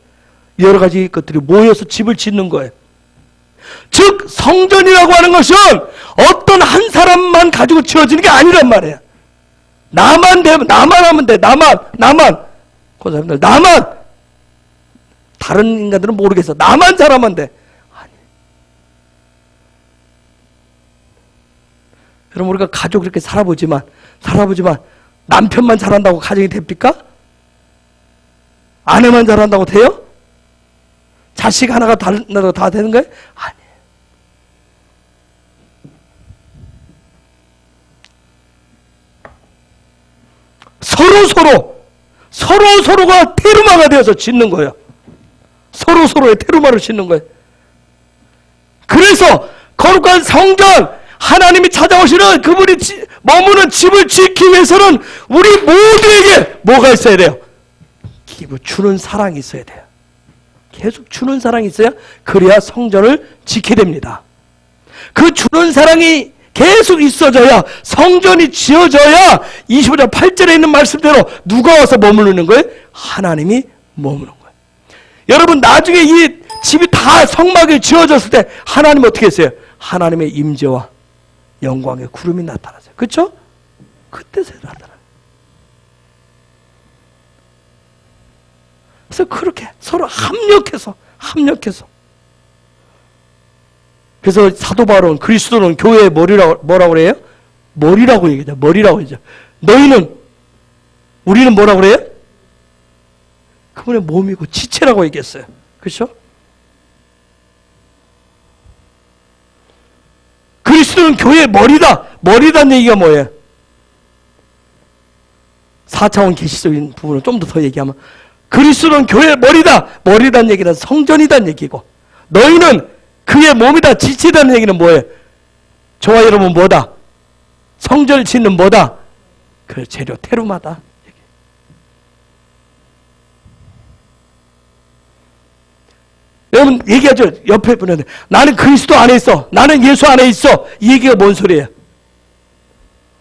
여러 가지 것들이 모여서 집을 짓는 거예요. 즉 성전이라고 하는 것은 어떤 한 사람만 가지고 지어지는 게 아니란 말이에요. 나만 하면 돼. 나만. 그 사람들 나만. 다른 인간들은 모르겠어. 나만 잘하면 돼. 아니. 여러분 우리가 가족 이렇게 살아보지만 남편만 잘한다고 가정이 됩니까? 아내만 잘한다고 돼요? 자식 하나가 다 되는 거예요? 아니에요. 서로가 테르마가 되어서 짓는 거예요. 서로의 테르마를 짓는 거예요. 그래서 거룩한 성전, 하나님이 찾아오시는 그분이 머무는 집을 짓기 위해서는 우리 모두에게 뭐가 있어야 돼요? 주는 사랑이 있어야 돼요. 계속 주는 사랑이 있어야 그래야 성전을 지키게 됩니다. 그 주는 사랑이 계속 있어져야 성전이 지어져야 25장 8절에 있는 말씀대로 누가 와서 머무르는 거예요? 하나님이 머무르는 거예요. 여러분 나중에 이 집이 다 성막이 지어졌을 때 하나님 어떻게 했어요? 하나님의 임재와 영광의 구름이 나타나세요. 그렇죠? 그때서 나타나요. 그래서 그렇게 서로 합력해서 그래서 사도 바울은 그리스도는 교회의 머리라고 뭐라고 그래요? 머리라고 얘기하죠. 머리라고 얘기하죠. 너희는 우리는 뭐라고 그래요? 그분의 몸이고 지체라고 얘기했어요. 그렇죠? 그리스도는 교회의 머리다. 머리다는 얘기가 뭐예요? 4차원 계시적인 부분을 좀 더 얘기하면 그리스도는 교회의 머리다. 머리다는 얘기는 성전이다는 얘기고 너희는 그의 몸이다. 지체다는 얘기는 뭐예요? 저와 여러분 뭐다? 성전을 짓는 뭐다? 그 재료 테루마다. 여러분 얘기하죠. 옆에 분한테 나는 그리스도 안에 있어. 나는 예수 안에 있어. 이 얘기가 뭔 소리예요?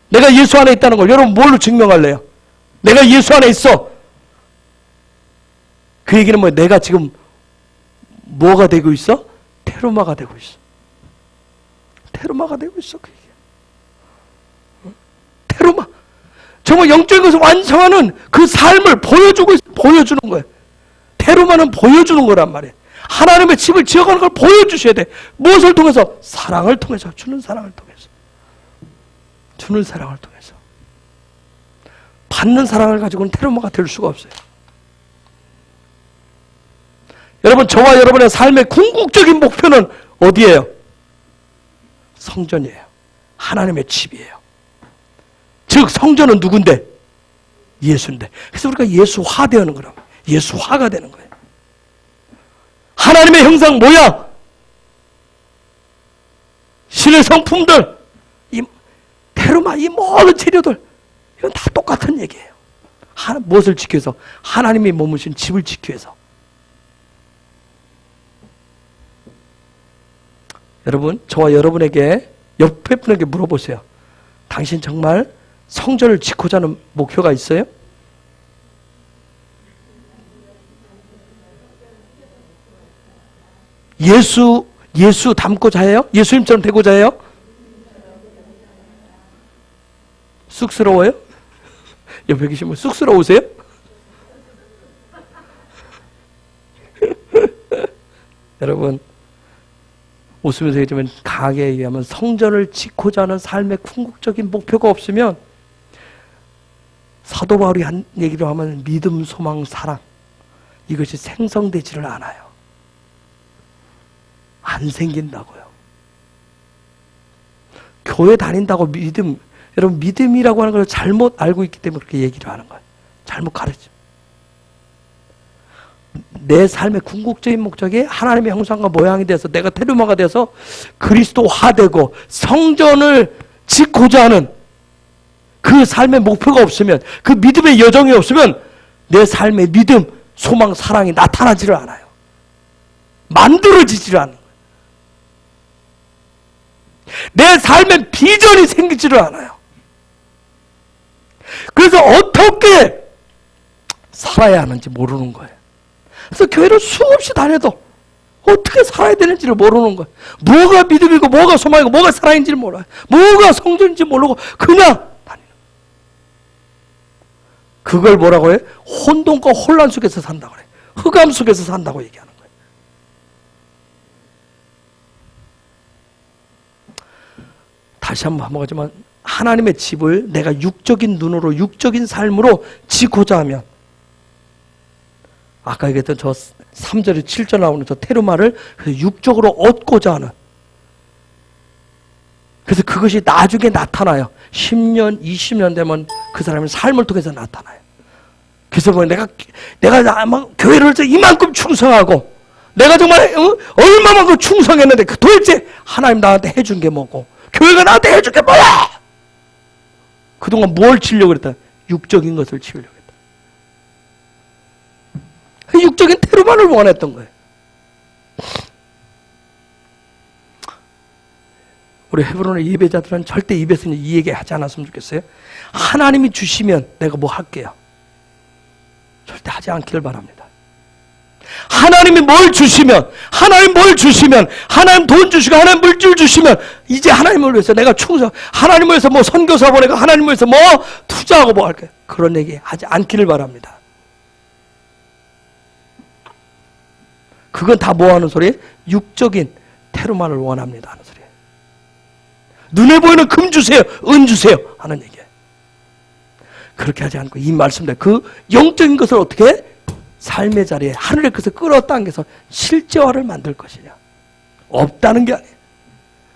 내가 예수 안에 있다는 걸 여러분 뭘로 증명할래요? 내가 예수 안에 있어. 그 얘기는 뭐예요? 내가 지금 뭐가 되고 있어? 테루마가 되고 있어. 테루마가 되고 있어. 그 얘기야. 테루마. 정말 영적인 것을 완성하는 그 삶을 보여주는 거예요. 테루마는 보여주는 거란 말이에요. 하나님의 집을 지어가는 걸 보여주셔야 돼. 무엇을 통해서? 사랑을 통해서. 주는 사랑을 통해서. 주는 사랑을 통해서. 받는 사랑을 가지고는 테루마가 될 수가 없어요. 여러분, 저와 여러분의 삶의 궁극적인 목표는 어디예요? 성전이에요. 하나님의 집이에요. 즉 성전은 누군데? 예수인데. 그래서 우리가 예수화되는 거라고. 예수화가 되는 거예요. 하나님의 형상 모양, 신의 성품들, 이 테루마, 이 모든 재료들, 이건 다 똑같은 얘기예요. 무엇을 지키기 위해서? 하나님이 머무신 집을 지키기 위해서. 여러분, 저와 여러분에게, 옆에 분에게 물어보세요. 당신 정말 성전을 짓고자 하는 목표가 있어요? 예수 닮고자 해요? 예수님처럼 되고자 해요? 쑥스러워요? 옆에 계신 분 쑥스러우세요? 여러분, 웃으면서 얘기하면 강하게 얘기하면 성전을 짓고자 하는 삶의 궁극적인 목표가 없으면 사도 바울이 한 얘기로 하면 믿음, 소망, 사랑 이것이 생성되지를 않아요. 안 생긴다고요. 교회 다닌다고 믿음, 여러분 믿음이라고 하는 걸 잘못 알고 있기 때문에 그렇게 얘기를 하는 거예요. 잘못 가르쳐. 내 삶의 궁극적인 목적이 하나님의 형상과 모양이 돼서 내가 테루마가 돼서 그리스도화되고 성전을 짓고자 하는 그 삶의 목표가 없으면, 그 믿음의 여정이 없으면 내 삶의 믿음, 소망, 사랑이 나타나지를 않아요. 만들어지지를 않아요. 내 삶의 비전이 생기지를 않아요. 그래서 어떻게 살아야 하는지 모르는 거예요. 그래서 교회를 수없이 다녀도 어떻게 살아야 되는지를 모르는 거예요. 뭐가 믿음이고 뭐가 소망이고 뭐가 사랑인지를 몰라요. 뭐가 성전인지 모르고 그냥 다니는. 그걸 뭐라고 해요? 혼돈과 혼란 속에서 산다고 그래요. 흑암 속에서 산다고 얘기하는 거예요. 다시 한번 반복하지만 하나님의 집을 내가 육적인 눈으로 육적인 삶으로 지고자 하면 아까 얘기했던 저 3절에 7절 나오는 저 테루마를 육적으로 얻고자 하는, 그래서 그것이 나중에 나타나요. 10년, 20년 되면 그 사람의 삶을 통해서 나타나요. 그래서 뭐 내가 아마 교회를 이만큼 충성하고 내가 정말 얼마만큼 충성했는데 도대체 하나님 나한테 해준 게 뭐고 교회가 나한테 해준 게 뭐야? 그동안 뭘 치려고 그랬다? 육적인 것을 치려고 했다. 육적인 테루마를 원했던 거예요. 우리 헤브론의 예배자들은 절대 입에서 이 얘기 하지 않았으면 좋겠어요. 하나님이 주시면 내가 뭐 할게요. 절대 하지 않기를 바랍니다. 하나님이 뭘 주시면, 하나님 뭘 주시면, 하나님 돈 주시고 하나님 물질 주시면 이제 하나님을 위해서 내가 충성, 하나님을 위해서 뭐 선교사 보내고 하나님을 위해서 뭐 투자하고 뭐 할까요? 그런 얘기 하지 않기를 바랍니다. 그건 다 뭐 하는 소리예요? 육적인 테르마를 원합니다 하는 소리예요. 눈에 보이는 금 주세요, 은 주세요 하는 얘기예요. 그렇게 하지 않고 이 말씀대로 그 영적인 것을 어떻게 삶의 자리에 하늘의 것을 끌어당겨서 실제화를 만들 것이냐. 없다는 게 아니에요.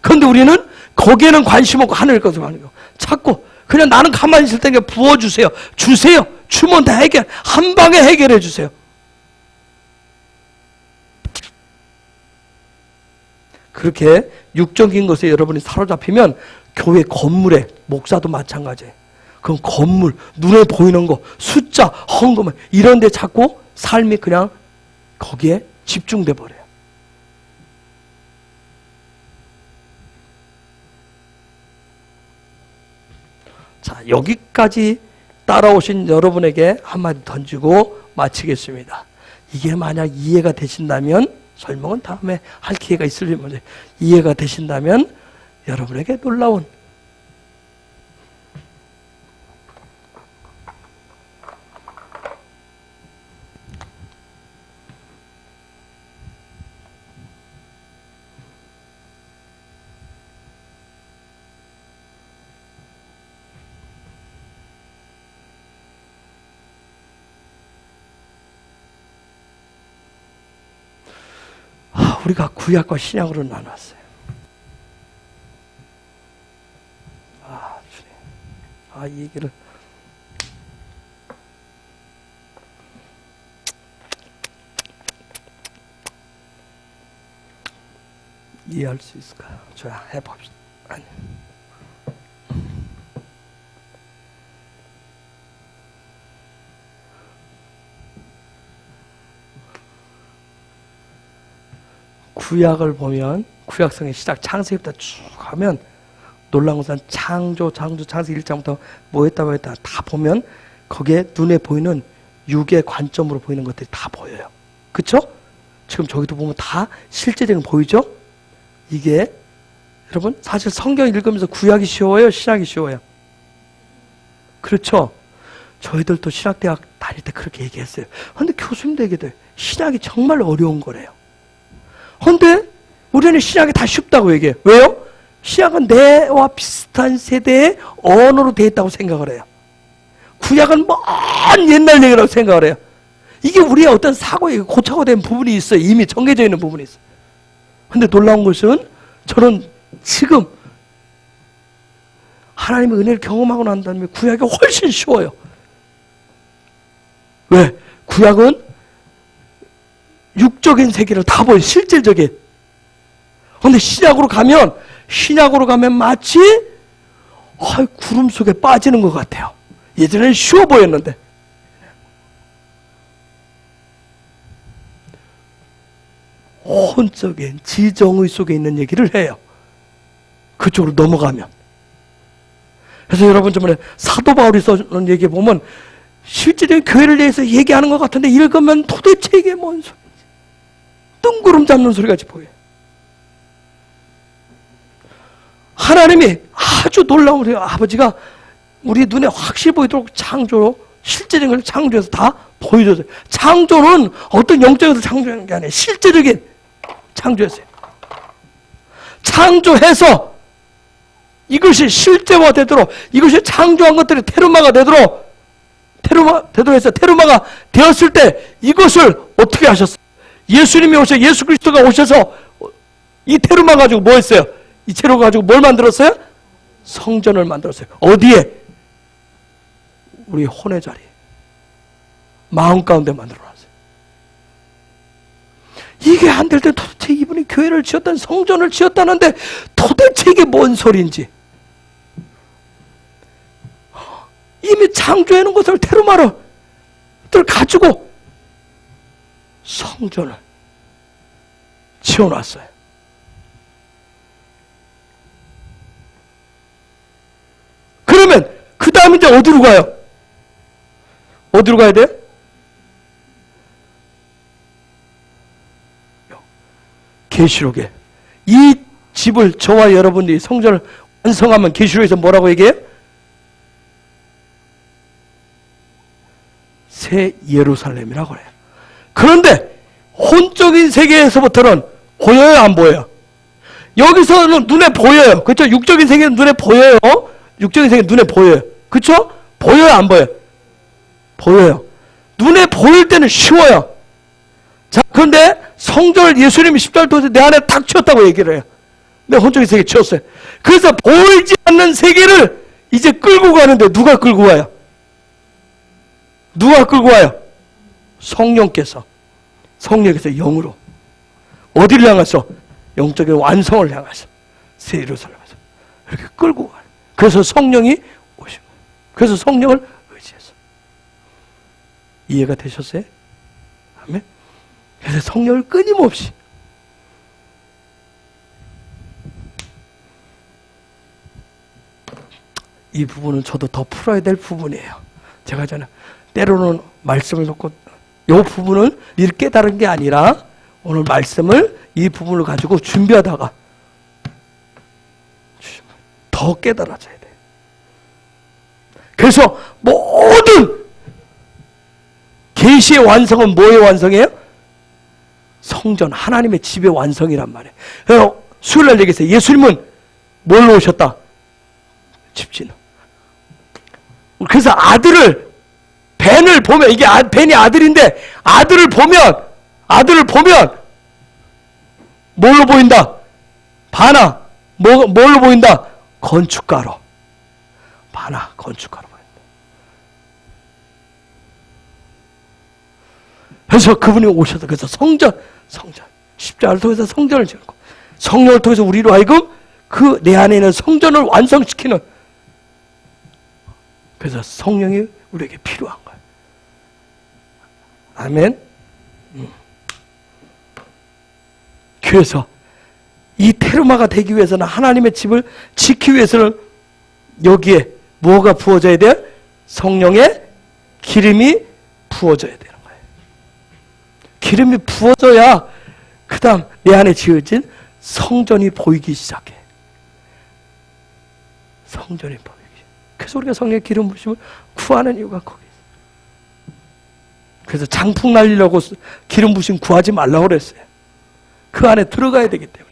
그런데 우리는 거기에는 관심 없고 하늘의 것을 관심 없고 자꾸 그냥 나는 가만히 있을 테니까 부어주세요. 주세요. 주면 다 해결. 한 방에 해결해 주세요. 그렇게 육적인 것에 여러분이 사로잡히면 교회 건물에 목사도 마찬가지예요. 그럼 건물, 눈에 보이는 거, 숫자, 헌금 이런 데 자꾸 삶이 그냥 거기에 집중돼 버려요. 자, 여기까지 따라오신 여러분에게 한마디 던지고 마치겠습니다. 이게 만약 이해가 되신다면, 설명은 다음에 할 기회가 있으려면 이해가 되신다면 여러분에게 놀라운 우리가 구약과 신약으로 나눴어요. 주님. 이 얘기를. 이해할 수 있을까요? 자, 해봅시다. 아니. 구약을 보면 구약성의 시작 창세기부터 쭉 하면 놀라운 것은 창조 창세기 1장부터 뭐 했다 다 보면 거기에 눈에 보이는 육의 관점으로 보이는 것들이 다 보여요. 그렇죠? 지금 저기도 보면 다 실제적인 보이죠? 이게 여러분 사실 성경 읽으면서 구약이 쉬워요? 신약이 쉬워요? 그렇죠? 저희들도 신학대학 다닐 때 그렇게 얘기했어요. 그런데 교수님도 얘기해요. 신약이 정말 어려운 거래요. 그런데 우리는 신약이 다 쉽다고 얘기해요. 왜요? 신약은 내와 비슷한 세대의 언어로 되어 있다고 생각을 해요. 구약은 먼 옛날 얘기라고 생각을 해요. 이게 우리의 어떤 사고에 고착화된 부분이 있어요. 이미 정해져 있는 부분이 있어요. 그런데 놀라운 것은 저는 지금 하나님의 은혜를 경험하고 난 다음에 구약이 훨씬 쉬워요. 왜? 구약은 육적인 세계를 다 보여. 실질적인. 그런데 신약으로 가면 마치 구름 속에 빠지는 것 같아요. 예전에는 쉬워 보였는데. 혼적인 지정의 속에 있는 얘기를 해요. 그쪽으로 넘어가면. 그래서 여러분 저번에 사도 바울이 써놓은 얘기 보면 실질적인 교회를 위해서 얘기하는 것 같은데 읽으면 도대체 이게 뭔 소리인지 뜬구름 잡는 소리같이 보여요. 하나님이 아주 놀라운 우리 아버지가 우리 눈에 확실히 보이도록 창조로 실제적인 걸 창조해서 다 보여줬어요. 창조는 어떤 영적에서 창조하는 게 아니에요. 실제적인 창조했어요. 창조해서 이것이 실제화되도록 이것이 창조한 것들이 테르마가 되도록 해서 테르마가 되었을 때 이것을 어떻게 하셨어요? 예수님이 오셔서 예수 그리스도가 오셔서 이 테르마 가지고 뭐 했어요? 이 재료 가지고 뭘 만들었어요? 성전을 만들었어요. 어디에? 우리 혼의 자리 마음 가운데 만들어놨어요. 이게 안 될 때 도대체 이분이 교회를 지었다는 성전을 지었다는데 도대체 이게 뭔 소리인지 이미 창조해놓은 것을 테르마를 가지고 성전을 지어놨어요. 그러면 그 다음 이제 어디로 가요? 어디로 가야 돼요? 계시록에 이 집을 저와 여러분들이 성전을 완성하면 계시록에서 뭐라고 얘기해요? 새 예루살렘이라고 해요. 그런데 혼적인 세계에서부터는 보여요, 안 보여요? 여기서는 눈에 보여요. 그렇죠? 육적인 세계는 눈에 보여요. 육적인 세계는 눈에 보여요. 그렇죠? 보여요, 안 보여요? 보여요. 눈에 보일 때는 쉬워요. 자, 그런데 성전을 예수님이 십자가를 통해서 내 안에 탁 치웠다고 얘기를 해요. 내 혼적인 세계 치웠어요. 그래서 보이지 않는 세계를 이제 끌고 가는데 누가 끌고 가요? 누가 끌고 와요? 성령께서. 성령께서 영으로. 어디를 향해서? 영적인 완성을 향해서. 새 예루살렘에서. 이렇게 끌고 가요. 그래서 성령이 오신 거예요. 그래서 성령을 의지해서. 이해가 되셨어요? 아멘? 그래서 성령을 끊임없이 이 부분은 저도 더 풀어야 될 부분이에요. 제가 저는 때로는 말씀을 놓고 이 부분을 이렇게 깨달은 게 아니라 오늘 말씀을 이 부분을 가지고 준비하다가 더 깨달아져야 돼요. 그래서 모든 계시의 완성은 뭐의 완성이에요? 성전, 하나님의 집의 완성이란 말이에요. 수요일날 얘기했어요. 예수님은 뭘로 오셨다? 집진으로. 그래서 아들을, 벤을 보면, 이게 벤이 아들인데, 아들을 보면, 뭘로 보인다? 바나. 뭘로 보인다? 건축가로. 바나, 건축가로 보인다. 그래서 그분이 오셔서, 그래서 성전, 십자가를 통해서 성전을 지었고, 성령을 통해서 우리로 하여금 그 내 안에 있는 성전을 완성시키는, 그래서 성령이 우리에게 필요한 거예요. 아멘. 그래서 이 테르마가 되기 위해서는, 하나님의 집을 지키기 위해서는 여기에 뭐가 부어져야 돼요? 성령의 기름이 부어져야 되는 거예요. 기름이 부어져야 그 다음 내 안에 지어진 성전이 보이기 시작해. 성전이 보이기. 그래서 우리가 성령의 기름 부심을 구하는 이유가 거기 있어요. 그래서 장풍 날리려고 기름 부심 구하지 말라고 그랬어요. 그 안에 들어가야 되기 때문에.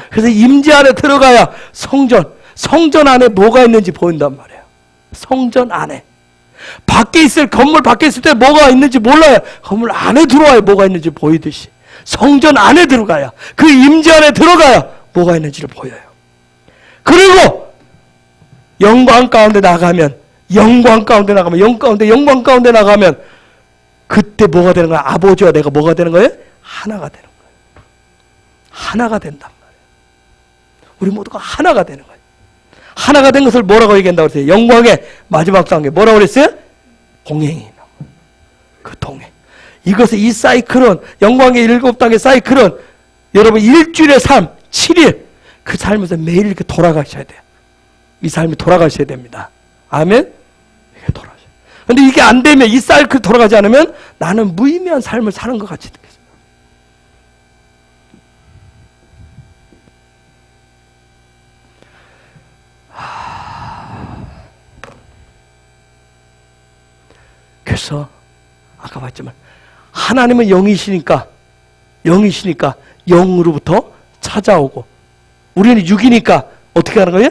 그래서 임재 안에 들어가야 성전 안에 뭐가 있는지 보인단 말이에요. 성전 안에. 밖에 있을, 건물 밖에 있을 때 뭐가 있는지 몰라요. 건물 안에 들어와야 뭐가 있는지 보이듯이. 성전 안에 들어가야, 그 임재 안에 들어가야 뭐가 있는지를 보여요. 그리고 영광 가운데 나가면, 영광 가운데 나가면 그때 뭐가 되는 거야? 아버지와 내가 뭐가 되는 거예요? 하나가 되는 거예요. 하나가 된단 말이에요. 우리 모두가 하나가 되는 거예요. 하나가 된 것을 뭐라고 얘기한다고 그랬어요? 영광의 마지막 단계 뭐라고 그랬어요? 동행이. 그 동행. 이것은, 이 사이클은, 영광의 7단계 사이클은 여러분 일주일의 삶, 7일 그 삶에서 매일 이렇게 돌아가셔야 돼요. 이 삶이 돌아가셔야 됩니다. 아멘? 이게 돌아가셔요. 근데 이게 안 되면, 이 사이클 돌아가지 않으면 나는 무의미한 삶을 사는 것 같이 느껴져요. 그래서 아까 봤지만 하나님은 영이시니까 영으로부터 찾아오고, 우리는 육이니까 어떻게 하는 거예요?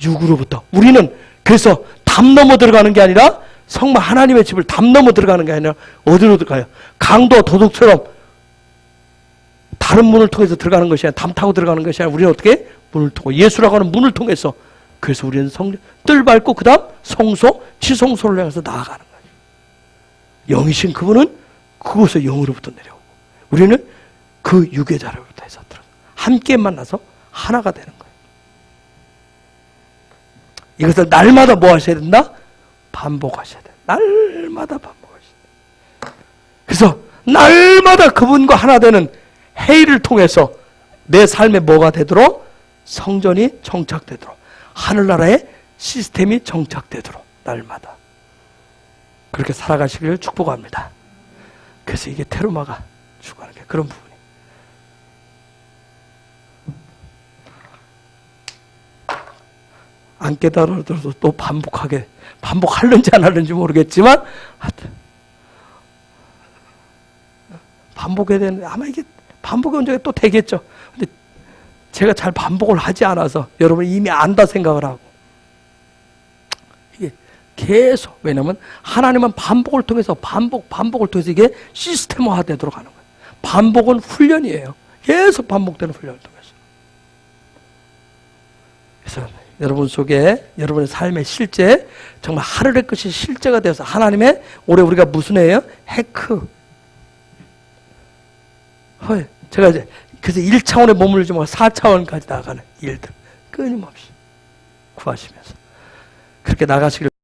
육으로부터. 우리는 그래서 담 넘어 들어가는 게 아니라, 정말 하나님의 집을 담 넘어 들어가는 게 아니라 어디로 들어가요? 강도 도둑처럼 다른 문을 통해서 들어가는 것이 아니라, 담 타고 들어가는 것이 아니라 우리는 어떻게? 문을 통해, 예수라고 하는 문을 통해서. 그래서 우리는 뜰 밟고 그 다음 성소, 지성소를 향해서 나아가는 거예요. 영이신 그분은 그곳에 영으로부터 내려오고, 우리는 그 육의 자료로부터 해서 함께 만나서 하나가 되는 거예요. 이것을 날마다 뭐 하셔야 된다? 반복하셔야 돼요. 날마다 반복하셔야 돼요. 그래서 날마다 그분과 하나 되는 회의를 통해서 내 삶에 뭐가 되도록? 성전이 정착되도록, 하늘나라의 시스템이 정착되도록 날마다 그렇게 살아가시기를 축복합니다. 그래서 이게 테르마가 추구하는 게 그런 부분이. 안 깨달아도 또 반복하는지 안 하는지 모르겠지만, 하여튼 반복해야 되는데, 아마 이게 반복이 언제 또 되겠죠. 근데 제가 잘 반복을 하지 않아서 여러분이 이미 안다 생각을 하고, 이게 계속, 왜냐면 하나님은 반복을 통해서 반복을 통해서 이게 시스템화 되도록 하는 거예요. 반복은 훈련이에요. 계속 반복되는 훈련을 통해서. 그래서 여러분 속에 여러분의 삶의 실제, 정말 하루의 것이 실제가 되어서 하나님의, 올해 우리가 무슨 해예요? 해크. 제가 이제 그래서 1차원에 머물지 말고 4차원까지 나가는 일들 끊임없이 구하시면서 그렇게 나가시길